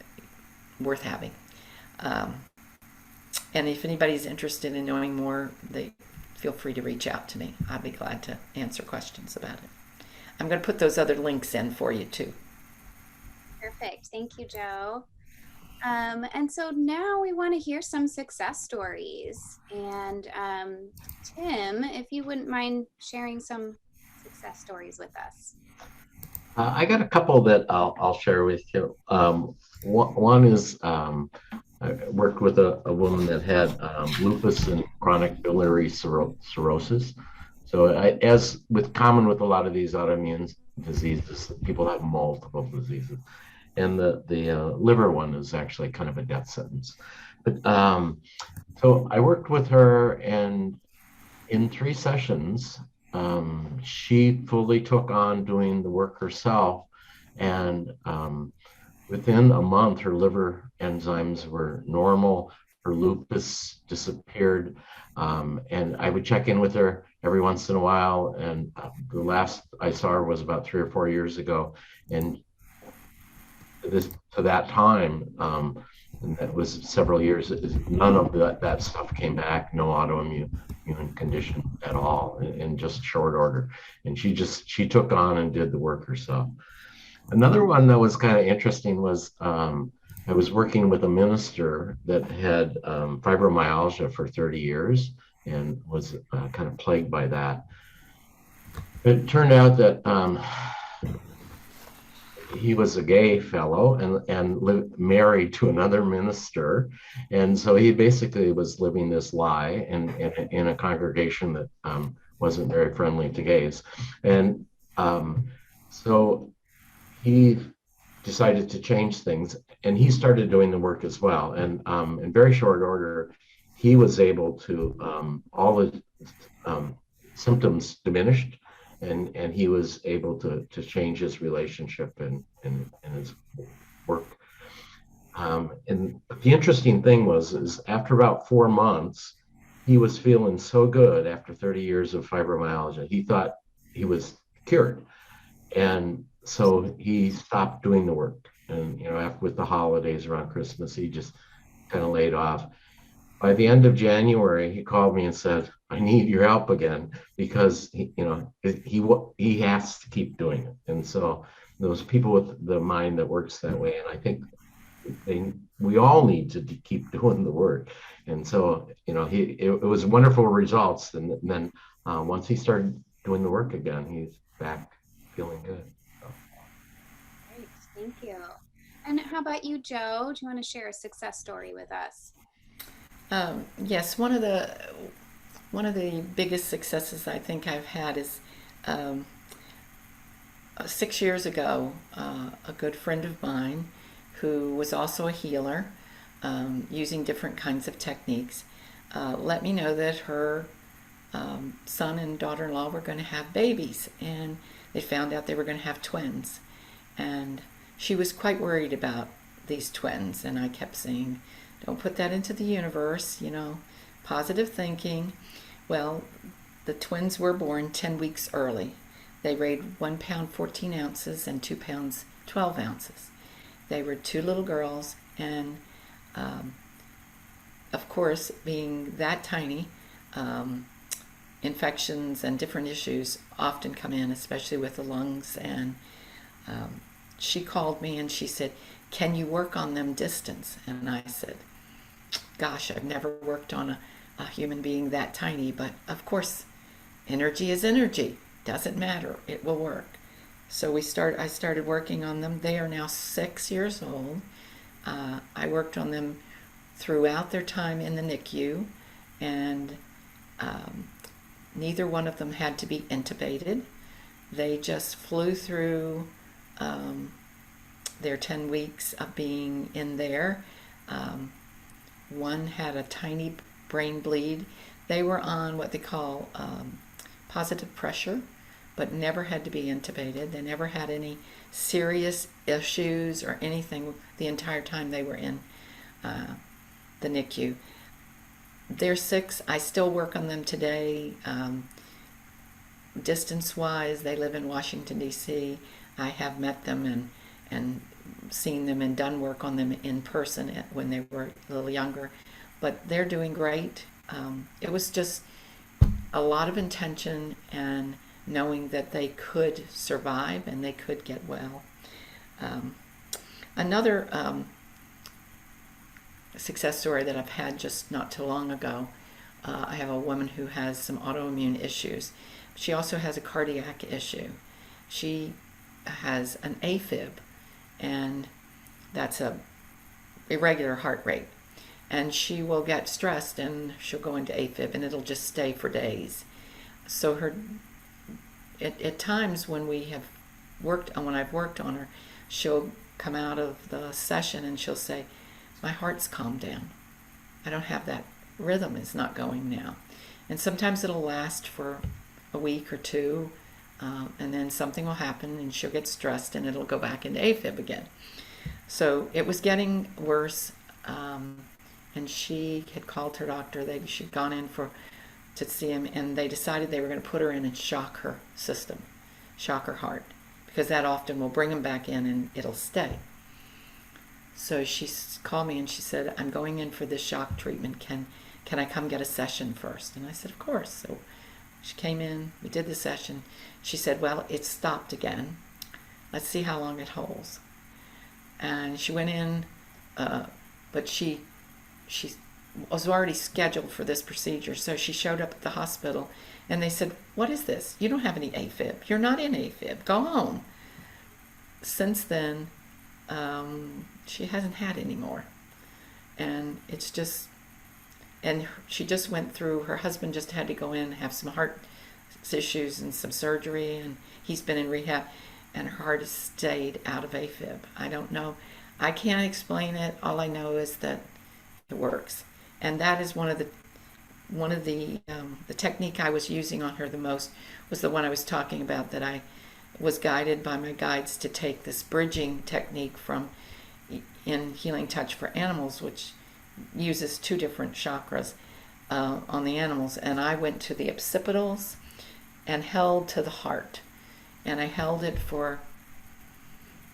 worth having. And if anybody's interested in knowing more, they feel free to reach out to me. I'd be glad to answer questions about it. I'm going to put those other links in for you too. Perfect. Thank you, Joe. And so now we want to hear some success stories. And Tim, if you wouldn't mind sharing some success stories with us. I got a couple that I'll share with you. One is I worked with a woman that had lupus and chronic biliary cirrhosis. So as common with a lot of these autoimmune diseases, people have multiple diseases. And the liver one is actually kind of a death sentence. But so I worked with her, and in 3 sessions, she fully took on doing the work herself. And within a month, her liver enzymes were normal, her lupus disappeared. And I would check in with her every once in a while. And the last I saw her was about 3 or 4 years ago. And to that time, and that was several years, none of that stuff came back, no autoimmune condition at all in just short order. And she took on and did the work herself. Another one that was kind of interesting was I was working with a minister that had fibromyalgia for 30 years and was kind of plagued by that. It turned out that he was a gay fellow and married to another minister. And so he basically was living this lie in a congregation that wasn't very friendly to gays. And so he decided to change things, and he started doing the work as well. And in very short order, he was able to, all the symptoms diminished, and he was able to change his relationship and his work. And the interesting thing is after about 4 months, he was feeling so good after 30 years of fibromyalgia. He thought he was cured. And so he stopped doing the work. And, after with the holidays around Christmas, he just kind of laid off. by the end of January, he called me and said, "I need your help again," because he has to keep doing it. And so those people with the mind that works that way, and I think we all need to keep doing the work. And so it was wonderful results. And then once he started doing the work again, he's back feeling good. So. Great, thank you. And how about you, Joe? Do you want to share a success story with us? Yes, one of the biggest successes I think I've had is 6 years ago. A good friend of mine, who was also a healer, using different kinds of techniques, let me know that her son and daughter-in-law were going to have babies, and they found out they were going to have twins. And she was quite worried about these twins, and I kept saying, don't put that into the universe, positive thinking. Well, the twins were born 10 weeks early. They weighed 1 pound 14 ounces and 2 pounds 12 ounces. They were two little girls, and of course, being that tiny, infections and different issues often come in, especially with the lungs. And she called me and she said, "Can you work on them distance?" And I said, gosh, I've never worked on a human being that tiny, but of course, energy is energy. Doesn't matter. It will work. So I started working on them. They are now 6 years old. I worked on them throughout their time in the NICU, and neither one of them had to be intubated. They just flew through their 10 weeks of being in there. One had a tiny brain bleed. They were on what they call positive pressure, but never had to be intubated. They never had any serious issues or anything the entire time they were in the NICU. They're 6. I still work on them today. Distance-wise, they live in Washington, D.C. I have met them and seen them and done work on them in person when they were a little younger. But they're doing great. It was just a lot of intention and knowing that they could survive and they could get well. Another success story that I've had just not too long ago, I have a woman who has some autoimmune issues. She also has a cardiac issue. She has an AFib, and that's a irregular heart rate. And she will get stressed and she'll go into AFib, and it'll just stay for days. So at times when I've worked on her, she'll come out of the session and she'll say, "My heart's calmed down. I don't have that rhythm. It's not going now." And sometimes it'll last for a week or two, and then something will happen and she'll get stressed and it'll go back into AFib again. So it was getting worse, and she had called her doctor. She'd gone in to see him, and they decided they were going to put her in and shock her system, shock her heart, because that often will bring them back in and it'll stay. So she called me and she said, "I'm going in for this shock treatment. Can I come get a session first?" And I said, "Of course." So she came in, we did the session. She said, "Well, it stopped again. Let's see how long it holds." And she went in, but she was already scheduled for this procedure. So she showed up at the hospital and they said, "What is this? You don't have any AFib. You're not in AFib. Go home." Since then, she hasn't had any more. And she just went through, her husband just had to go in and have some heart issues and some surgery, and he's been in rehab, and her heart has stayed out of AFib. I don't know. I can't explain it. All I know is that it works. And that is one of the technique I was using on her the most was the one I was talking about, that I was guided by my guides to take this bridging technique in Healing Touch for Animals, which uses 2 different chakras on the animals. And I went to the occipitals and held to the heart. And I held it for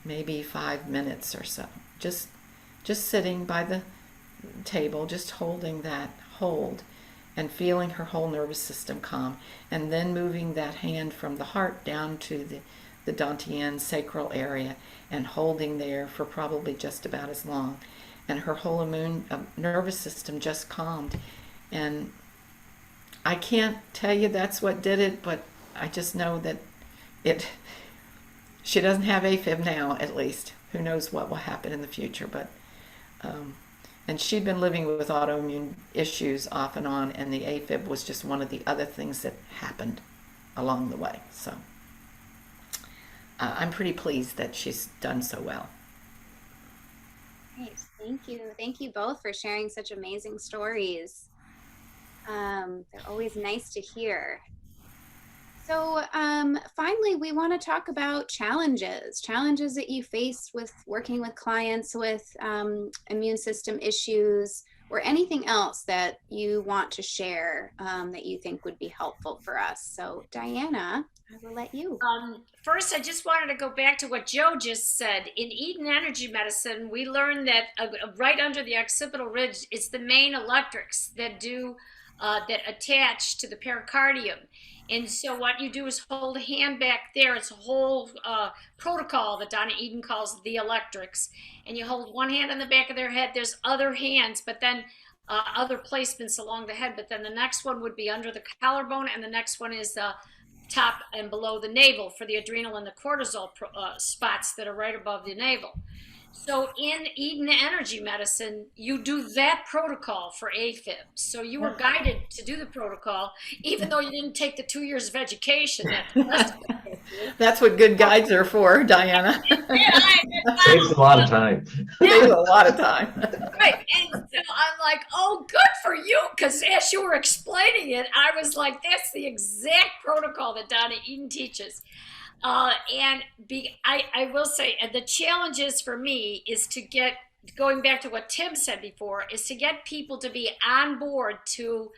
maybe 5 minutes or so, just sitting by the table, just holding that hold and feeling her whole nervous system calm, and then moving that hand from the heart down to the dantian sacral area and holding there for probably just about as long. And her whole immune nervous system just calmed. And I can't tell you that's what did it, but I just know that she doesn't have AFib now, at least. Who knows what will happen in the future, but and she'd been living with autoimmune issues off and on, and the AFib was just one of the other things that happened along the way. So I'm pretty pleased that she's done so well. Great. Thank you. Thank you both for sharing such amazing stories. They're always nice to hear. So finally, we want to talk about challenges that you face with working with clients with immune system issues, or anything else that you want to share that you think would be helpful for us. So Diana, I will let you. First, I just wanted to go back to what Joe just said. In Eden Energy Medicine, we learned that right under the occipital ridge, it's the main electrics that that attach to the pericardium. And so what you do is hold a hand back there. It's a whole protocol that Donna Eden calls the electrics. And you hold one hand on the back of their head. There's other hands, but then other placements along the head. But then the next one would be under the collarbone, and the next one is top and below the navel for the adrenal and the cortisol spots that are right above the navel. So in Eden Energy Medicine, you do that protocol for AFib. So you were guided to do the protocol, even though you didn't take the 2 years of education that the rest of us did. That's what good guides are for, Diana. Takes a lot of time. Takes a lot of time. Right. And so I'm like, oh, good for you. Because as you were explaining it, I was like, that's the exact protocol that Donna Eden teaches. I will say, the challenges for me is to get, going back to what Tim said before, is to get people to be on board to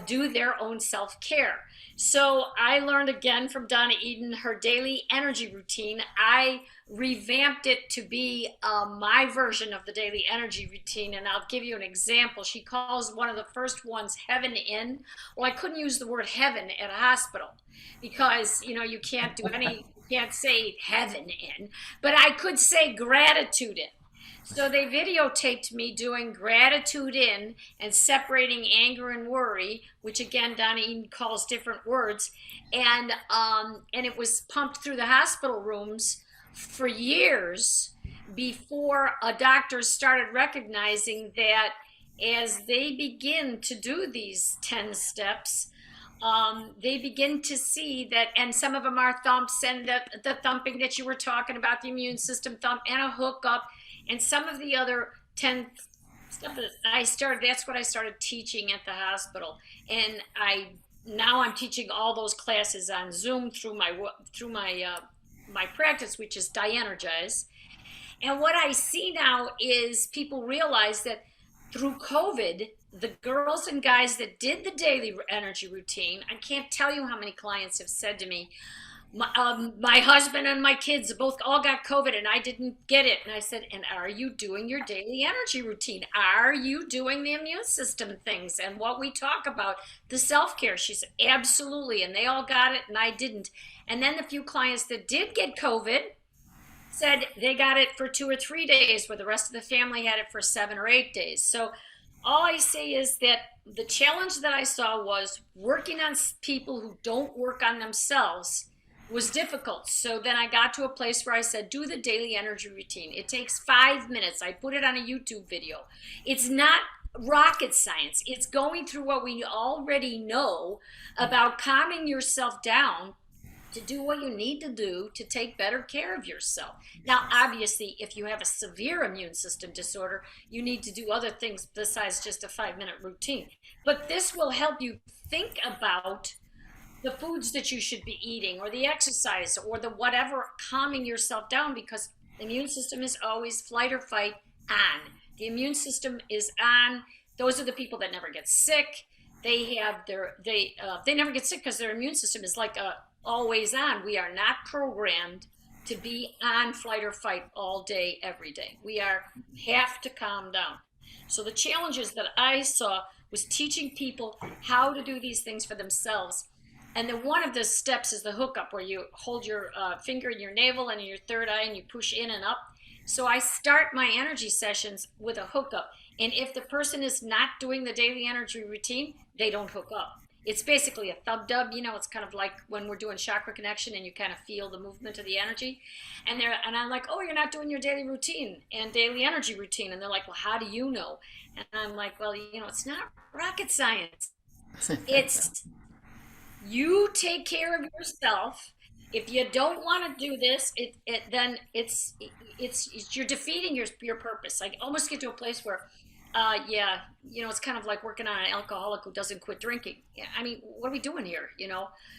do their own self-care. So I learned again from Donna Eden, her daily energy routine. I revamped it to be my version of the daily energy routine. And I'll give you an example. She calls one of the first ones heaven in. Well, I couldn't use the word heaven at a hospital because, you can't do you can't say heaven in, but I could say gratitude in. So they videotaped me doing gratitude in and separating anger and worry, which again, Donna Eden calls different words. And it was pumped through the hospital rooms for years before doctors started recognizing that as they begin to do these 10 steps, they begin to see that, and some of them are thumps and the thumping that you were talking about, the immune system thump and a hookup. And some of the other 10 stuff that that's what I started teaching at the hospital. And now I'm teaching all those classes on Zoom through my practice, which is Dienergize. And what I see now is people realize that through COVID, the girls and guys that did the daily energy routine, I can't tell you how many clients have said to me, my husband and my kids all got COVID and I didn't get it. And I said, and are you doing your daily energy routine? Are you doing the immune system things and what we talk about, the self-care? She said, absolutely. And they all got it and I didn't. And then the few clients that did get COVID said they got it for 2 or 3 days, where the rest of the family had it for 7 or 8 days. So all I say is that the challenge that I saw was working on people who don't work on themselves was difficult. So then I got to a place where I said, do the daily energy routine. It takes 5 minutes. I put it on a YouTube video. It's not rocket science. It's going through what we already know about calming yourself down to do what you need to do to take better care of yourself. Now, obviously, if you have a severe immune system disorder, you need to do other things besides just a 5-minute routine. But this will help you think about the foods that you should be eating, or the exercise, or the whatever, calming yourself down, because the immune system is always flight or fight on. The immune system is on. Those are the people that never get sick. They never get sick because their immune system is like always on. We are not programmed to be on flight or fight all day, every day. We have to calm down. So the challenges that I saw was teaching people how to do these things for themselves. And then one of the steps is the hookup, where you hold your finger in your navel and in your third eye and you push in and up. So I start my energy sessions with a hookup. And if the person is not doing the daily energy routine, they don't hook up. It's basically a thumb dub, it's kind of like when we're doing chakra connection and you kind of feel the movement of the energy. And I'm like, oh, you're not doing your daily routine and daily energy routine. And they're like, well, how do you know? And I'm like, well, it's not rocket science. It's you take care of yourself. If you don't want to do this, then it's you're defeating your purpose. I almost get to a place where, yeah, it's kind of like working on an alcoholic who doesn't quit drinking. Yeah, I mean, what are we doing here?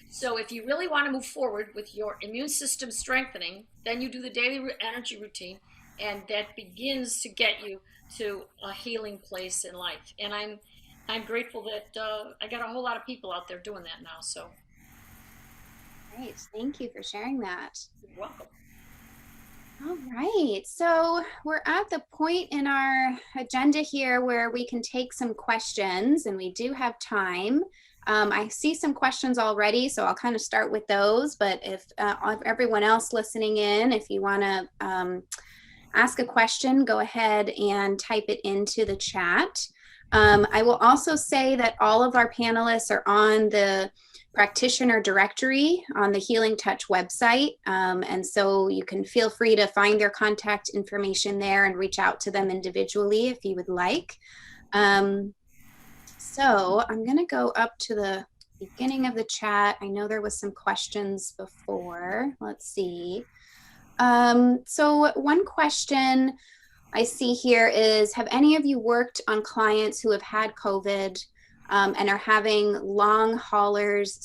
So if you really want to move forward with your immune system strengthening, then you do the daily energy routine, and that begins to get you to a healing place in life. And I'm grateful that I got a whole lot of people out there doing that now. So Great. Thank you for sharing that. you're welcome. All right. So we're at the point in our agenda here where we can take some questions, and we do have time. I see some questions already, so I'll kind of start with those. But if everyone else listening in, if you want to ask a question, go ahead and type it into the chat. I will also say that all of our panelists are on the practitioner directory on the Healing Touch website. And so you can feel free to find their contact information there and reach out to them individually if you would like. So I'm going to go up to the beginning of the chat. I know there was some questions before. Let's see. So one question I see here is, have any of you worked on clients who have had COVID and are having long haulers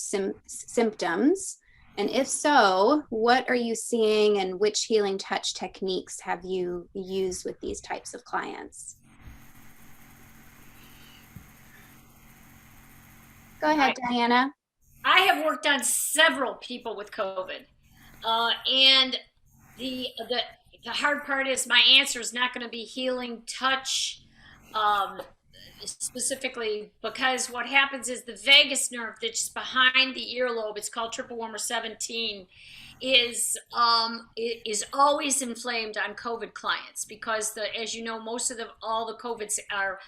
symptoms? And if so, what are you seeing, and which healing touch techniques have you used with these types of clients? Go ahead, Diana. I have worked on several people with COVID, and the hard part is my answer is not going to be healing touch specifically, because what happens is the vagus nerve that's behind the earlobe, it's called triple warmer 17, is always inflamed on COVID clients, because as you know, most of all the COVIDs are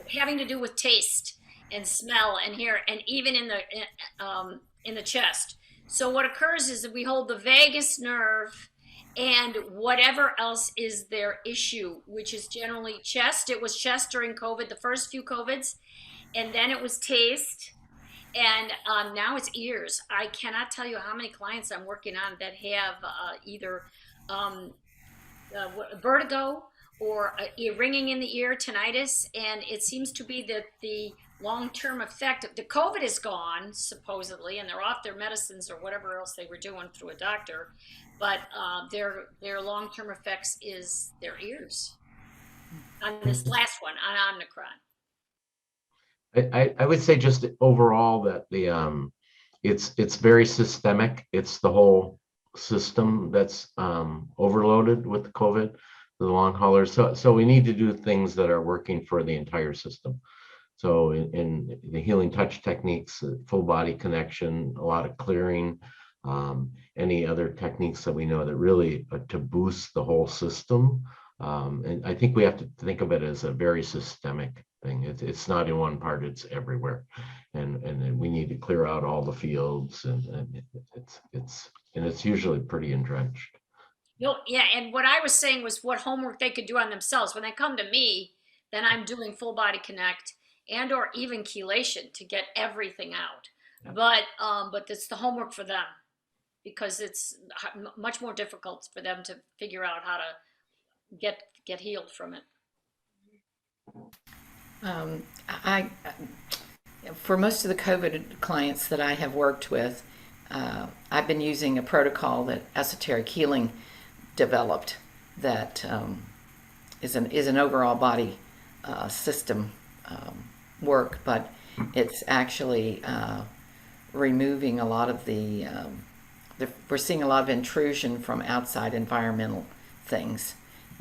having to do with taste and smell and hear, and even in the chest. So what occurs is that we hold the vagus nerve and whatever else is their issue, which is generally chest. It was chest during COVID, the first few COVIDs, and then it was taste, and now it's ears. I cannot tell you how many clients I'm working on that have either vertigo or ringing in the ear, tinnitus, and it seems to be that the long-term effect of the COVID is gone, supposedly, and they're off their medicines or whatever else they were doing through a doctor, but their long-term effects is their ears. On this last one, on Omicron. I would say just overall that it's very systemic. It's the whole system that's overloaded with COVID, the long haulers. So we need to do things that are working for the entire system. So in the healing touch techniques, full body connection, a lot of clearing, any other techniques that we know that really to boost the whole system. And I think we have to think of it as a very systemic thing. It's not in one part, it's everywhere. And we need to clear out all the fields, and it's usually pretty entrenched. Yeah, and what I was saying was what homework they could do on themselves. When they come to me, then I'm doing full body connect and or even chelation to get everything out. But it's the homework for them, because it's much more difficult for them to figure out how to get healed from it. For most of the COVID clients that I have worked with, I've been using a protocol that Esoteric Healing developed that is an overall body system work, but it's actually removing a lot of we're seeing a lot of intrusion from outside environmental things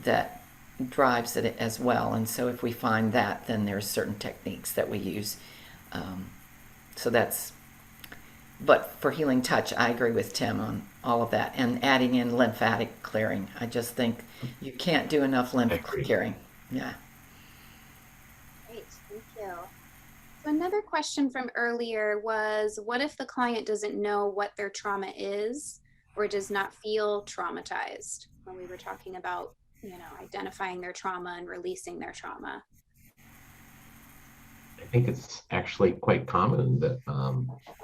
that drives it as well. And so if we find that, then there's certain techniques that we use. So that's, but for healing touch, I agree with Tim on all of that, and adding in lymphatic clearing. I just think you can't do enough lymph clearing. Yeah. Great, thank you. So another question from earlier was, what if the client doesn't know what their trauma is or does not feel traumatized? When we were talking about, identifying their trauma and releasing their trauma. I think it's actually quite common that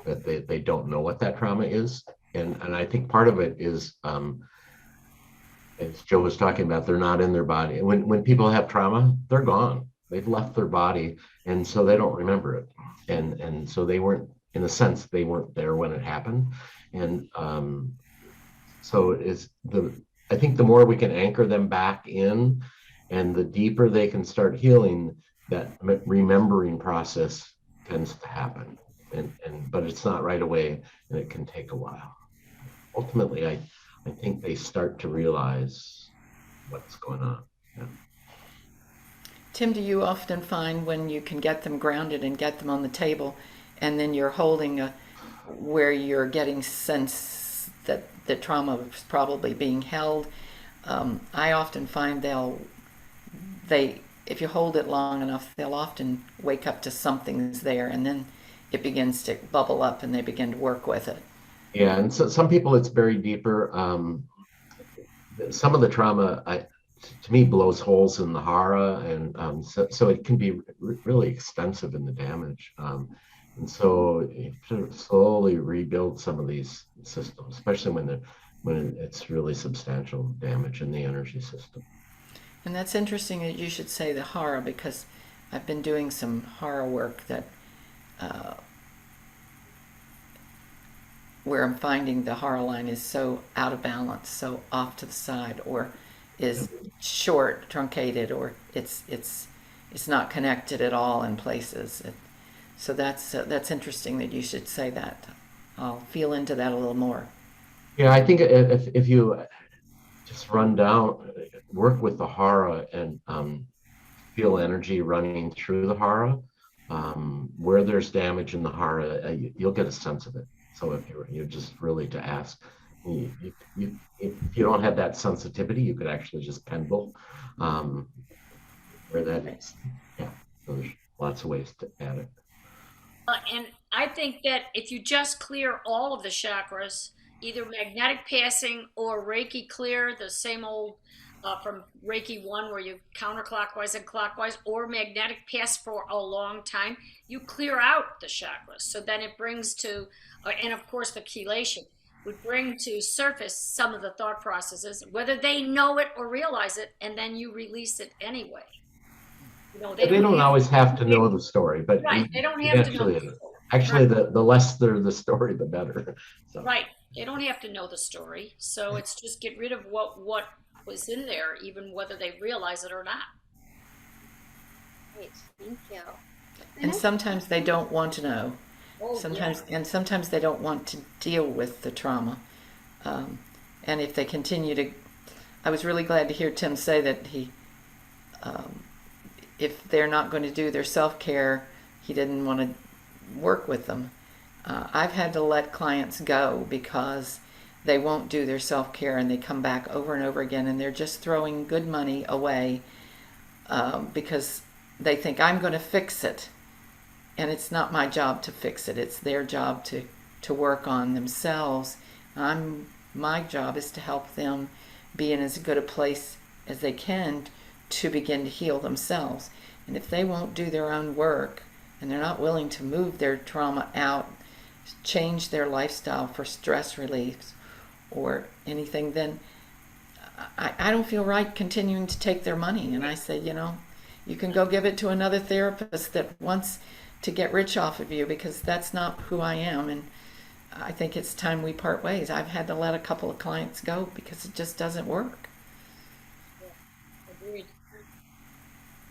that they don't know what that trauma is, and I think part of it is, as Joe was talking about, they're not in their body. When people have trauma, they're gone. They've left their body, and so they don't remember it, and so they weren't, in a sense, they weren't there when it happened, and so I think the more we can anchor them back in, and the deeper they can start healing, that remembering process tends to happen, but it's not right away, and it can take a while. Ultimately, I think they start to realize what's going on. Yeah. Tim, do you often find when you can get them grounded and get them on the table, and then you're holding where you're getting sense that the trauma is probably being held? I often find if you hold it long enough, they'll often wake up to something's there, and then it begins to bubble up and they begin to work with it. Yeah, and so some people it's buried deeper. Some of the trauma, to me, blows holes in the hara, and so it can be really extensive in the damage. And so you have to slowly rebuild some of these systems, especially when it's really substantial damage in the energy system. And that's interesting that you should say the hara, because I've been doing some hara work that where I'm finding the hara line is so out of balance, so off to the side, or is short, truncated, or it's not connected at all in places. So that's interesting that you should say that. I'll feel into that a little more. Yeah, I think if you just work with the hara and feel energy running through the hara, where there's damage in the hara, you'll get a sense of it. So if you're just really to ask, if you don't have that sensitivity, you could actually just pendle where that is. Yeah, so there's lots of ways to add it. And I think that if you just clear all of the chakras, either magnetic passing or Reiki clear, the same old from Reiki 1 where you counterclockwise and clockwise, or magnetic pass for a long time, you clear out the chakras. So then it brings to, and of course the chelation, would bring to surface some of the thought processes, whether they know it or realize it, and then you release it anyway. They don't always have to know the story, but right, they don't have to know the story. Actually, the less they're the story, the better. So. Right, they don't have to know the story, so it's just get rid of what was in there, even whether they realize it or not. Great, thank you. And sometimes they don't want to know. Sometimes they don't want to deal with the trauma. And if they continue to, I was really glad to hear Tim say that if they're not going to do their self-care, he didn't want to work with them. I've had to let clients go because they won't do their self-care, and they come back over and over again, and they're just throwing good money away because they think I'm going to fix it. And it's not my job to fix it. It's their job to work on themselves. My job is to help them be in as good a place as they can to begin to heal themselves. And if they won't do their own work, and they're not willing to move their trauma out, change their lifestyle for stress relief or anything, then I don't feel right continuing to take their money. And I say, you can go give it to another therapist that wants to get rich off of you, because that's not who I am. And I think it's time we part ways. I've had to let a couple of clients go because it just doesn't work. Agreed.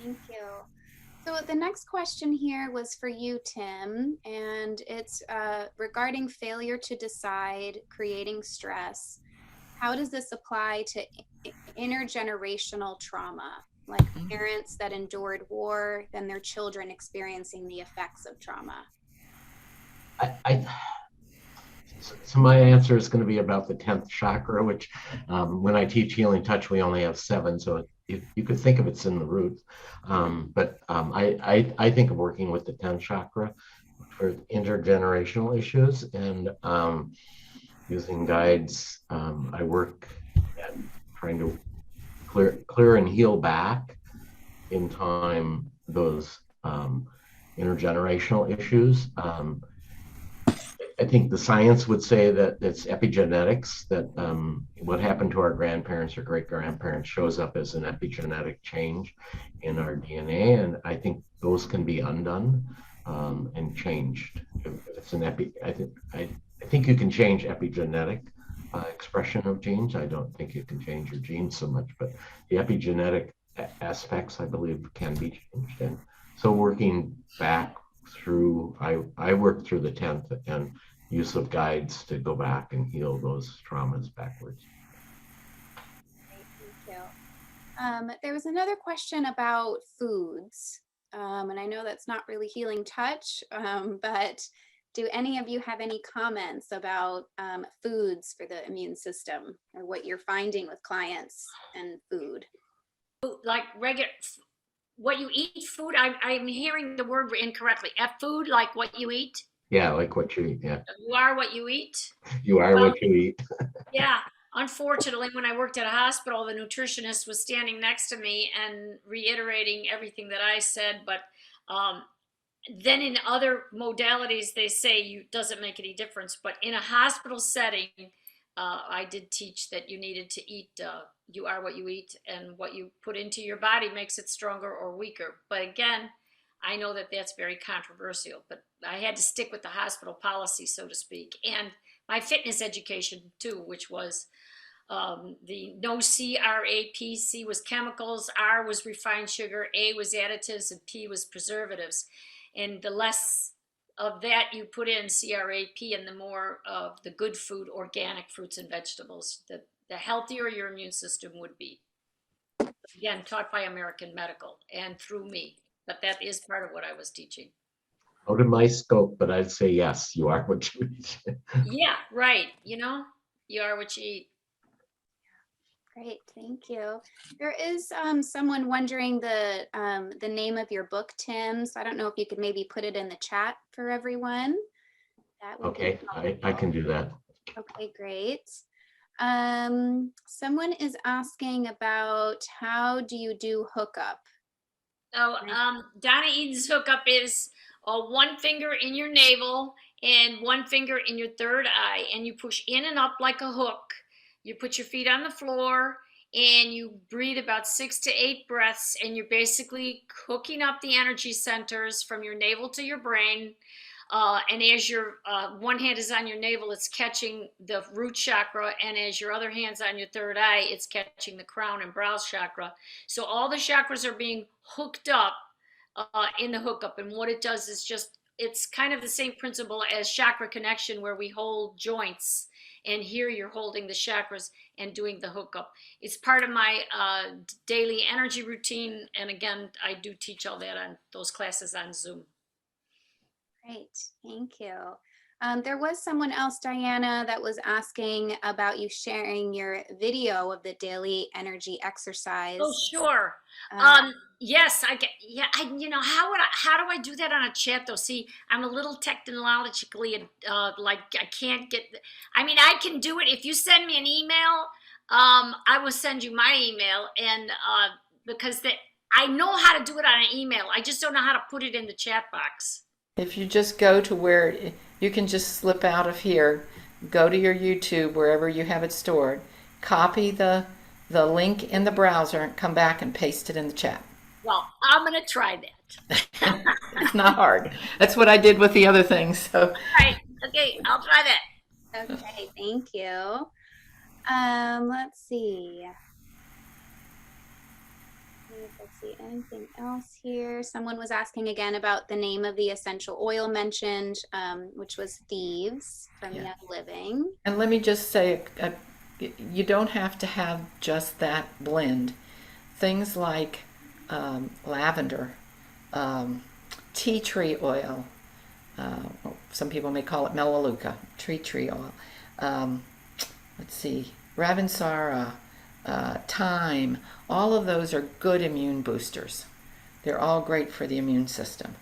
Thank you. So the next question here was for you, Tim, and it's regarding failure to decide, creating stress. How does this apply to intergenerational trauma? like parents that endured war than their children experiencing the effects of trauma? So my answer is going to be about the 10th chakra, which when I teach healing touch, we only have 7. So you could think of it's in the root. I think of working with the 10th chakra for intergenerational issues and using guides. I work at trying to clear and heal back in time those intergenerational issues. I think the science would say that it's epigenetics, that what happened to our grandparents or great grandparents shows up as an epigenetic change in our DNA. And I think those can be undone and changed. If it's an I think you can change epigenetic expression of genes. I don't think you can change your genes so much, but the epigenetic aspects, I believe, can be changed. And so working back through, I work through the 10th and use of guides to go back and heal those traumas backwards. Great, thank you. There was another question about foods, and I know that's not really healing touch, but do any of you have any comments about foods for the immune system, or what you're finding with clients and food? Like regular, what you eat food? I'm hearing the word incorrectly. Food, like what you eat? Yeah, like what you eat. Yeah. You are what you eat? You are what you eat. Yeah. Unfortunately, when I worked at a hospital, the nutritionist was standing next to me and reiterating everything that I said. But then in other modalities, they say it doesn't make any difference. But in a hospital setting, I did teach that you needed to eat, you are what you eat, and what you put into your body makes it stronger or weaker. But again, I know that that's very controversial, but I had to stick with the hospital policy, so to speak. And my fitness education too, which was the no CRAP. C was chemicals, R was refined sugar, A was additives, and P was preservatives. And the less of that you put in, CRAP, and the more of the good food, organic fruits and vegetables, the healthier your immune system would be. Again, taught by American Medical and through me, but that is part of what I was teaching. Out of my scope, but I'd say yes, you are what you eat. Yeah, right. You know, you are what you eat. Great, thank you. There is someone wondering the name of your book, Tim. So I don't know if you could maybe put it in the chat for everyone. That would Okay, I can do that. Okay, great. Someone is asking about how do you do hookup? Oh, Donna Eden's hookup is one finger in your navel and one finger in your third eye, and you push in and up like a hook. You put your feet on the floor and you breathe about 6 to 8 breaths, and you're basically hooking up the energy centers from your navel to your brain. And as your one hand is on your navel, it's catching the root chakra, and as your other hand's on your third eye, it's catching the crown and brow chakra. So all the chakras are being hooked up in the hookup, and what it does is it's kind of the same principle as chakra connection, where we hold joints, and here you're holding the chakras and doing the hookup. It's part of my daily energy routine, and again, I do teach all that on those classes on Zoom. Great, thank you. There was someone else, Diana, that was asking about you sharing your video of the daily energy exercise. Oh, sure. Yes, I get. Yeah, how do I do that on a chat though? See, I'm a little technologically like I can't get. I mean, I can do it if you send me an email. I will send you my email, and because I know how to do it on an email. I just don't know how to put it in the chat box. If you just go to where you can just slip out of here, go to your YouTube, wherever you have it stored, copy the link in the browser, and come back and paste it in the chat. Well, I'm going to try that. It's not hard. That's what I did with the other things. So. All right. Okay, I'll try that. Okay, thank you. Let's see. Let's see, anything else here? Someone was asking again about the name of the essential oil mentioned, which was Thieves from Young Living. And let me just say, you don't have to have just that blend. Things like lavender, tea tree oil. Some people may call it melaleuca, tree oil. Let's see, Ravensara, thyme. All of those are good immune boosters. They're all great for the immune system.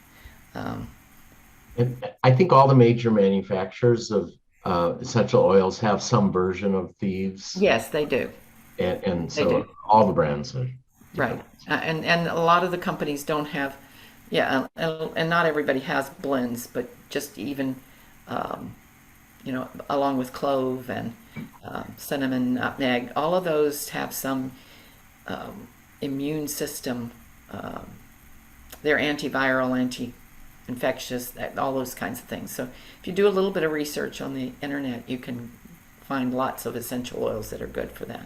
And I think all the major manufacturers of essential oils have some version of Thieves. Yes, they do. And They so do. all the brands are Right. different. And a lot of the companies don't have, yeah, and not everybody has blends, but just even, along with clove and cinnamon, nutmeg, all of those have some immune system. They're antiviral, anti-infectious, all those kinds of things. So if you do a little bit of research on the internet, you can find lots of essential oils that are good for that.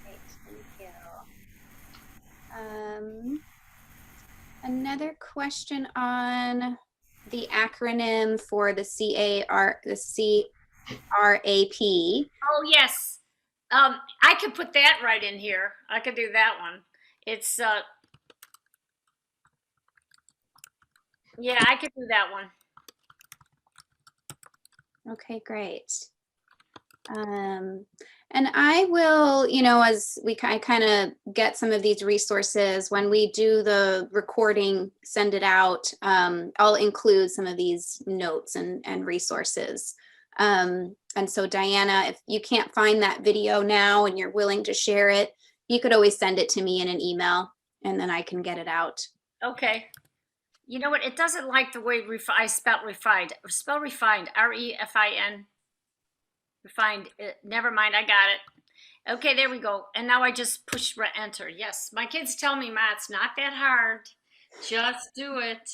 Great, thank you. Another question on the acronym for the CRAP. Oh, yes. I could put that right in here. I could do that one. It's, yeah, I could do that one. Okay, great. And I will, as I kind of get some of these resources, when we do the recording, send it out, I'll include some of these notes and resources. And so Diana, if you can't find that video now and you're willing to share it, you could always send it to me in an email and then I can get it out. Okay. You know what? It doesn't like the way I spelled refined. Spell refined, REFIN. Refined. Never mind. I got it. Okay, there we go. And now I just push enter. Yes, my kids tell me, Ma, it's not that hard. Just do it.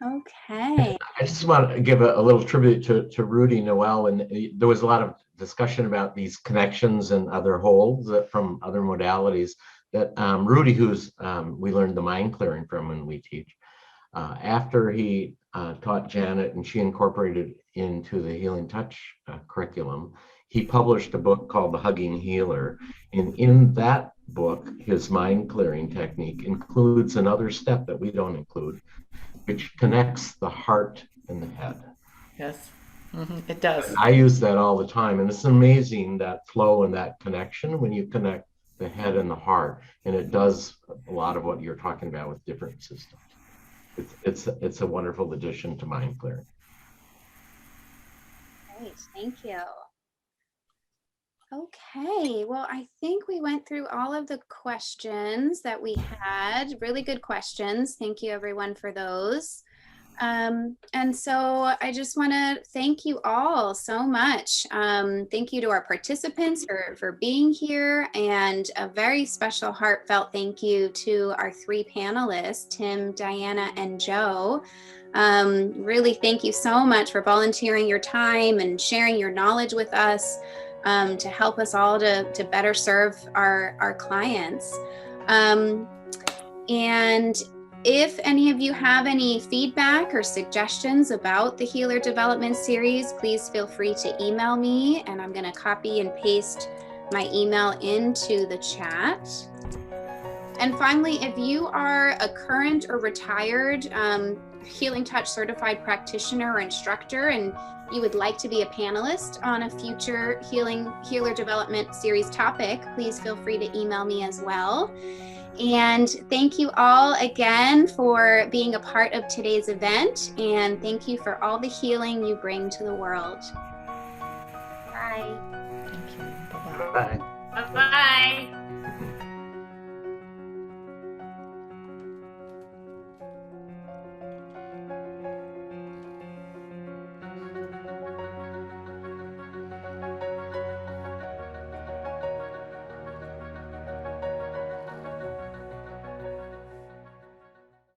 Okay. I just want to give a little tribute to Rudy Noel. And there was a lot of discussion about these connections and other holds from other modalities that Rudy, who's we learned the mind clearing from when we teach, after he taught Janet and she incorporated into the Healing Touch curriculum, he published a book called The Hugging Healer. And in that book, his mind clearing technique includes another step that we don't include, which connects the heart and the head. Yes, it does. I use that all the time. And it's amazing, that flow and that connection when you connect the head and the heart. And it does a lot of what you're talking about with different systems. It's a wonderful addition to mind clearing. Great, thank you. Okay, well, I think we went through all of the questions that we had. Really good questions. Thank you, everyone, for those. And so I just want to thank you all so much. Thank you to our participants for being here, and a very special heartfelt thank you to our three panelists, Tim, Diana, and Joe. Really thank you so much for volunteering your time and sharing your knowledge with us. To help us all to better serve our clients. And if any of you have any feedback or suggestions about the Healer Development Series, please feel free to email me, and I'm going to copy and paste my email into the chat. And finally, if you are a current or retired Healing Touch Certified Practitioner or Instructor, and you would like to be a panelist on a future Healer Development Series topic, please feel free to email me as well. And thank you all again for being a part of today's event, and thank you for all the healing you bring to the world. Bye. Thank you. Bye-bye. Bye.